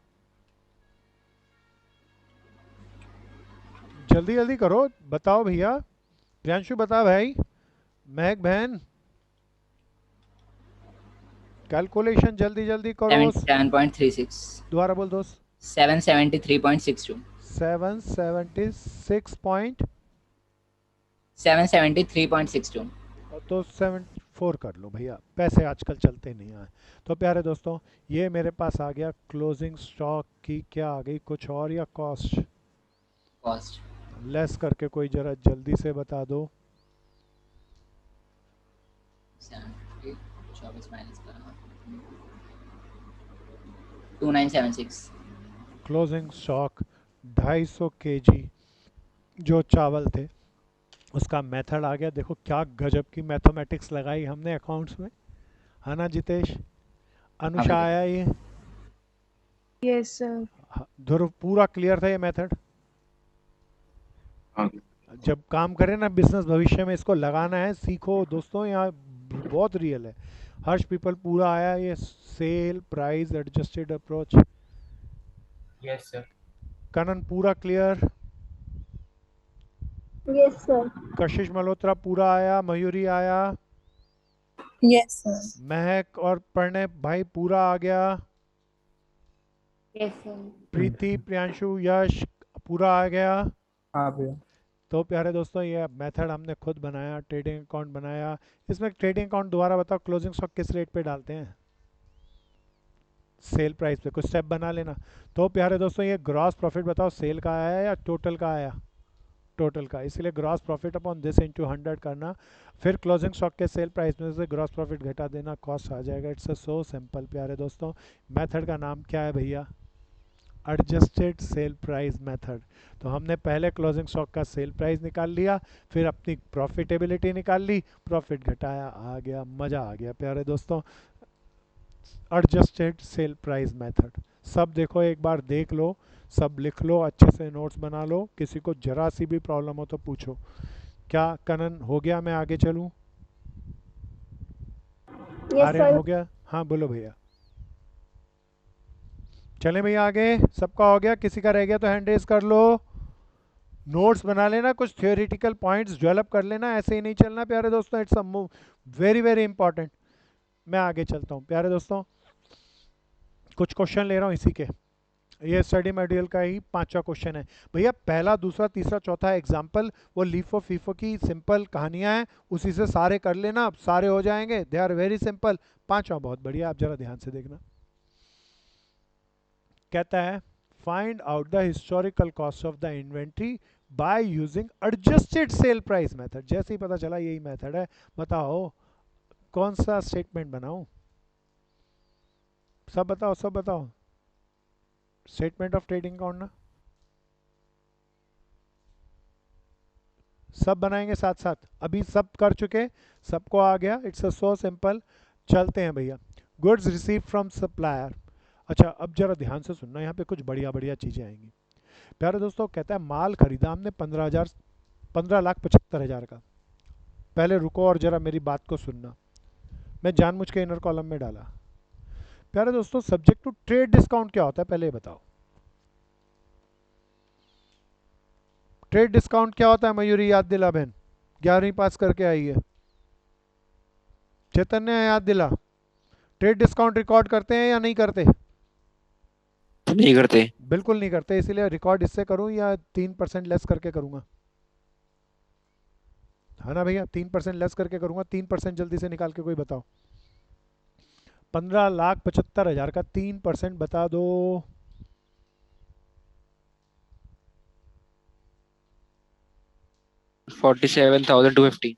जल्दी जल्दी करो, बताओ भैया। प्रियांशु बता भाई, महक बहन, कैलकुलेशन जल्दी जल्दी करो। 77.36। दोबारा बोल दोस्त। 773.62। 776 773.62। तो 74 कर लो भैया, पैसे आजकल चलते नहीं आए। तो प्यारे दोस्तों ये मेरे पास आ गया क्लोजिंग स्टॉक की क्या आ गई, कुछ और या कॉस्ट? कॉस्ट। लेस करके कोई जरा जल्दी से बता दो। 24 माइनस करा 2976। क्लोजिंग स्टॉक 250 केजी जो चावल थे उसका मेथड आ गया। देखो क्या गजब की मैथमेटिक्स लगाई हमने अकाउंट्स में, है ना जितेश? अनुषा भैया। आया ये? Yes sir. हाँ, ध्रुव पूरा क्लियर था ये मेथड? हाँ। जब काम करें ना बिजनेस, भविष्य में इसको लगाना है, सीखो दोस्तों, यहाँ बहुत रियल है। हर्ष पीपल पूरा आया ये? Sale price adjusted approach. Yes sir. Kanan पूरा क्लियर? Yes sir. कशिश मल्होत्रा पूरा आया? मयूरी आया? Yes sir. महक और प्रणय भाई पूरा आ गया? Yes sir. प्रीति, प्रियांशु, यश पूरा आ गया? हाँ भैया। तो प्यारे दोस्तों ये मेथड हमने खुद बनाया, ट्रेडिंग अकाउंट बनाया। इसमें ट्रेडिंग अकाउंट दोबारा बताओ, क्लोजिंग स्टॉक किस रेट पे डालते हैं? सेल प्राइस पे। कुछ स्टेप बना लेना। तो प्यारे दोस्तों ये ग्रॉस प्रॉफिट बताओ, सेल का आया या टोटल का आया? टोटल का, इसलिए gross profit upon this into 100 करना, फिर क्लोजिंग स्टॉक के सेल प्राइस में से ग्रॉस प्रॉफिट घटा देना, कॉस्ट आ जाएगा। इट्स सो सिंपल प्यारे दोस्तों। मेथड का नाम क्या है भैया? Adjusted sale price method. तो हमने पहले क्लोजिंग स्टॉक का सेल प्राइस निकाल लिया, फिर अपनी प्रॉफिटेबिलिटी निकाल ली, प्रॉफिट घटाया, आ गया, मज़ा आ गया प्यारे दोस्तों। Adjusted sale price method. सब देखो, एक बार देख लो, सब लिख लो, अच्छे से नोट्स बना लो। किसी को जरा सी भी प्रॉब्लम हो तो पूछो। क्या कनन हो गया? मैं आगे चलूं? Yes Aryan sir. हो गया? हाँ बोलो भैया। चले भैया आगे, सबका हो गया? किसी का रह गया तो हैंड रेज कर लो। नोट्स बना लेना, कुछ थियोरेटिकल पॉइंट्स डेवलप कर लेना, ऐसे ही नहीं चलना प्यारे दोस्तों। It's a very very important. मैं आगे चलता हूँ प्यारे दोस्तों। कुछ क्वेश्चन ले रहा हूँ इसी के, ये स्टडी मटेरियल का ही 5वां क्वेश्चन है भैया। पहला, दूसरा, तीसरा, चौथा एग्जाम्पल वो लीफो फीफो की सिंपल कहानियां हैं, उसी से सारे कर लेना, सारे हो जाएंगे, दे आर वेरी सिंपल। 5वां बहुत बढ़िया, आप जरा ध्यान से देखना। कहता है find out the historical cost of the inventory by using adjusted sale price method. जैसे ही पता चला यही मेथड है, बताओ कौन सा स्टेटमेंट बनाऊं? सब बताओ, सब बताओ। स्टेटमेंट ऑफ ट्रेडिंग अकाउंट ना, सब बनाएंगे साथ साथ, अभी सब कर चुके, सबको आ गया। It's so simple. चलते हैं भैया। Goods receive from supplier. अच्छा अब जरा ध्यान से सुनना, यहाँ पे कुछ बढ़िया बढ़िया चीजें आएंगी। प्यारे दोस्तों, कहता है माल खरीदा हमने 15,75,000 का। पहले रुको और जरा मेरी बात को सुनना, मैं जानबूझ के इनर कॉलम में डाला। प्यारे दोस्तों, सब्जेक्ट टू ट्रेड डिस्काउंट क्या होता है पहले ये बताओ। ट्रेड डिस्काउंट क्या होता है मयूरी, याद दिला बहन, 11वीं पास करके आई है। चैतन्य याद दिला, ट्रेड डिस्काउंट रिकॉर्ड करते हैं या नहीं करते? नहीं करते। बिल्कुल नहीं करते, इसीलिए रिकॉर्ड इससे करूं या 3% लेस करके करूंगा, है ना भैया? 3% लेस करके करूंगा। 3% जल्दी से निकाल के कोई बताओ। 15,75,000 का 3% बता दो। 47,250।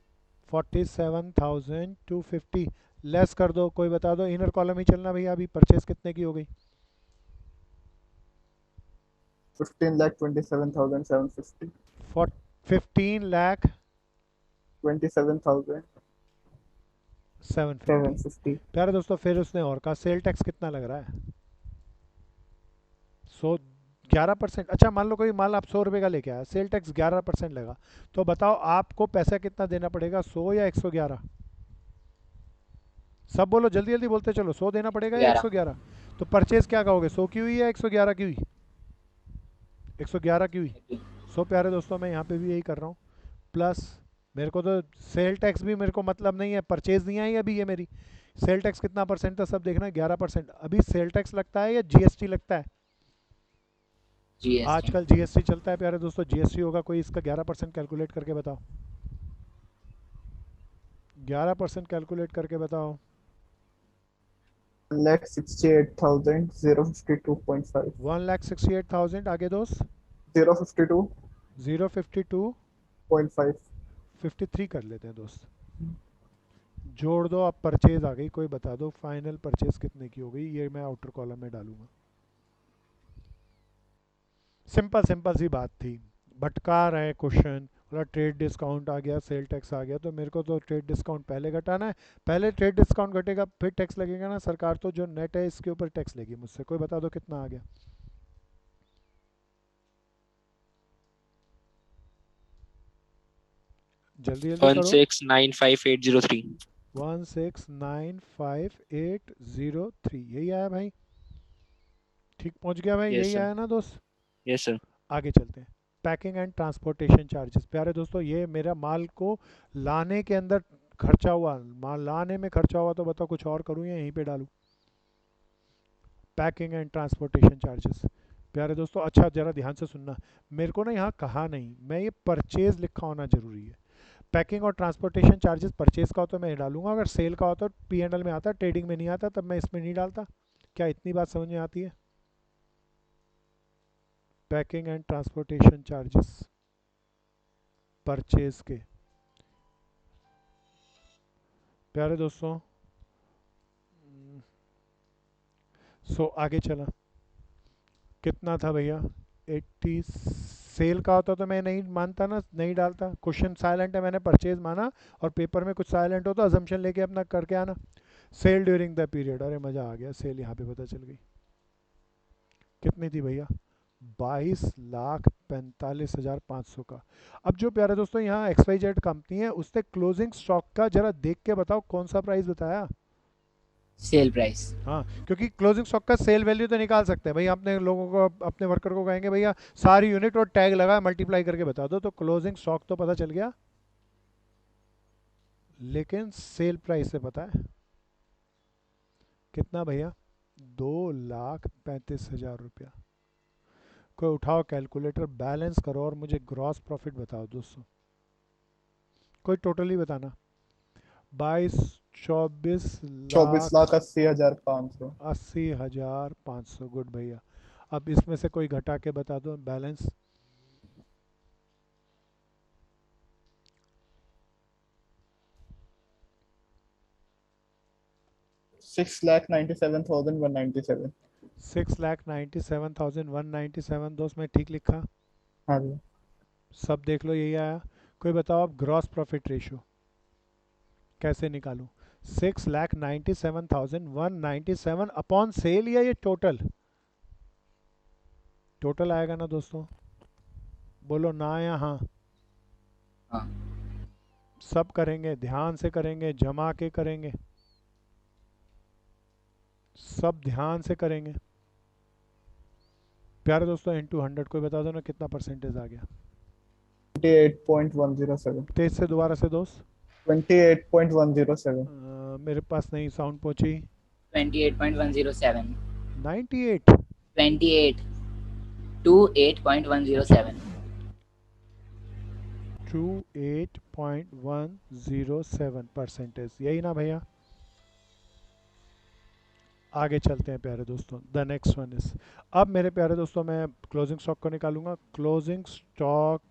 47,250 लेस कर दो, कोई बता दो। इनर कॉलम ही चलना भैया। अभी परचेज कितने की हो गई? 15,27,750। 15,27,750। प्यारे दोस्तों, फिर उसने और कहा सेल टैक्स कितना लग रहा है? 11%। अच्छा मान लो कोई माल आप 100 रुपये का लेके आया, सेल टैक्स 11% लगा, तो बताओ आपको पैसा कितना देना पड़ेगा, 100 या 111? सब बोलो, जल्दी जल्दी बोलते चलो। 100 देना पड़ेगा या 111? तो परचेज क्या कहोगे, 100 की हुई या 111 की हुई? 111 की हुई। 100। प्यारे दोस्तों, मैं यहाँ पे भी यही कर रहा हूँ, प्लस मेरे को तो सेल टैक्स भी मेरे को मतलब नहीं है, परचेज नहीं आई अभी ये मेरी। सेल टैक्स कितना परसेंट था सब देखना, 11%। अभी सेल टैक्स लगता है या जीएसटी लगता है? जीएसटी। आजकल जीएसटी चलता है प्यारे दोस्तों, जीएसटी होगा। कोई इसका 11% कैलकुलेट करके बताओ, 11% कैलकुलेट करके बताओ। 1,68,052.5। 1,68,000। आगे दोस्त? 052.5। 052.5 53 कर लेते हैं दोस्त। जोड़ दो, अब परचेज आ गई, कोई बता दो फाइनल परचेज कितने की हो गई। ये मैं आउटर कॉलम में डालूंगा। सिंपल सिंपल सी बात थी, भटका रहे क्वेश्चन। बोला ट्रेड डिस्काउंट आ गया, सेल टैक्स आ गया, तो मेरे को तो ट्रेड डिस्काउंट पहले घटाना है। पहले ट्रेड डिस्काउंट घटेगा फिर टैक्स लगेगा ना, सरकार तो जो नेट है इसके ऊपर टैक्स लेगी मुझसे। कोई बता दो कितना आ गया? जल्दी जल्दी करो। 1695,803। 1695,803 यही आया भाई? ठीक पहुंच गया भाई? यस यही सर। आया ना दोस्त? Yes sir. आगे चलते हैं। Packing and transportation charges. प्यारे दोस्तों, ये मेरा माल को लाने के अंदर खर्चा हुआ, माल लाने में खर्चा हुआ, तो बताओ कुछ और करूँ या यहीं पे डालूँ? Packing and transportation charges. प्यारे दोस्तों, अच्छा जरा ध्यान से सुनना, मेरे को ना यहाँ कहा नहीं, मैं ये परचेज लिखा होना जरूरी है। पैकिंग और ट्रांसपोर्टेशन चार्जेस परचेज का हो तो मैं डालूंगा, अगर सेल का होता तो P&L में आता, ट्रेडिंग में नहीं आता, तब मैं इसमें नहीं डालता। क्या इतनी बात समझ में आती है? Packing and transportation charges purchase के। प्यारे दोस्तों, आगे चला, कितना था भैया? 80। सेल का होता तो मैं नहीं मानता ना, नहीं डालता। क्वेश्चन साइलेंट है, मैंने परचेज माना, और पेपर में कुछ साइलेंट हो तो अजम्पशन लेके अपना करके आना। सेल ड्यूरिंग द पीरियड, अरे मज़ा आ गया, सेल यहाँ पे पता चल गई। कितनी थी भैया? 22,45,500 का। अब जो प्यारे दोस्तों यहाँ XYZ कंपनी है, उसने क्लोजिंग स्टॉक का जरा देख के बताओ कौन सा प्राइस बताया? Sale price. हाँ, क्योंकि क्लोजिंग स्टॉक का सेल वैल्यू तो निकाल सकते हैं भैया। अपने लोगों को, अपने वर्कर को कहेंगे भैया सारी यूनिट और टैग लगा मल्टीप्लाई करके बता दो, तो क्लोजिंग स्टॉक तो पता चल गया, लेकिन सेल प्राइस से पता है कितना भैया? 2,35,000 रुपया। कोई उठाओ कैलकुलेटर, बैलेंस करो और मुझे ग्रॉस प्रॉफिट बताओ दोस्तों। कोई टोटली बताना। 24 24 लाख लाख 80,500। 80,500। गुड भैया। अब इसमें से कोई घटा के बता दो बैलेंस। सिक्स लाख 97,197। 6,97,197 दोस्त, मैं ठीक लिखा? हाँ जी। सब देख लो यही आया। कोई बताओ अब ग्रॉस प्रॉफिट रेशियो कैसे निकालूं? 6,97,197 अपॉन सेल या ये टोटल? टोटल आएगा ना दोस्तों? बोलो ना या हाँ? हाँ। सब करेंगे, ध्यान से करेंगे, जमा के करेंगे, सब ध्यान से करेंगे प्यारे दोस्तों। इनटू 100 कोई बता दो ना कितना परसेंटेज आ गया? 28.107। तेज से दोबारा से दोस्त। 28.107। मेरे पास नहीं साउंड पहुंची। 28.107 98 28 28.107 28.107 परसेंटेज, यही ना भैया? आगे चलते हैं प्यारे दोस्तों। द नेक्स्ट वन इज, अब मेरे प्यारे दोस्तों मैं क्लोजिंग स्टॉक को निकालूंगा। क्लोजिंग स्टॉक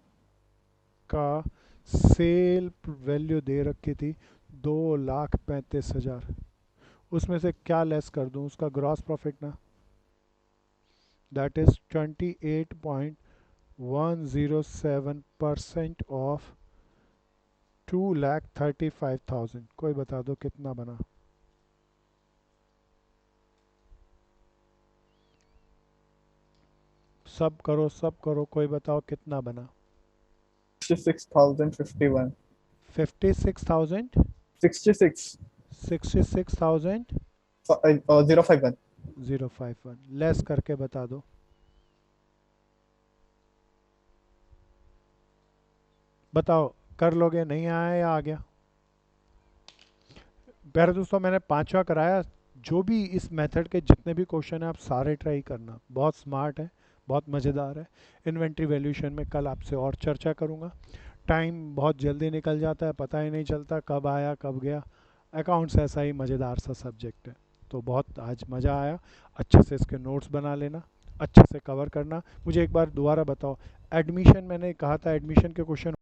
का सेल वैल्यू दे रखी थी 2,35,000। उसमें से क्या लेस कर दूं? उसका ग्रॉस प्रॉफिट ना, दैट इज 28.107% ऑफ 2,35,000। कोई बता दो कितना बना? सब करो सब करो, कोई बताओ कितना बना? 66,051। 56,000 66 66,000 051। 051 लेस करके बता दो। बताओ कर लोगे? नहीं आया या आ गया? प्यारे दोस्तों मैंने पांचवा कराया। जो भी इस मेथड के जितने भी क्वेश्चन हैं आप सारे ट्राई करना, बहुत स्मार्ट है, बहुत मज़ेदार है। इन्वेंट्री वैल्यूएशन में कल आपसे और चर्चा करूँगा। टाइम बहुत जल्दी निकल जाता है, पता ही नहीं चलता कब आया कब गया। अकाउंट्स ऐसा ही मज़ेदार सा सब्जेक्ट है। तो बहुत आज मज़ा आया। अच्छे से इसके नोट्स बना लेना, अच्छे से कवर करना। मुझे एक बार दोबारा बताओ, एडमिशन मैंने कहा था एडमिशन के क्वेश्चन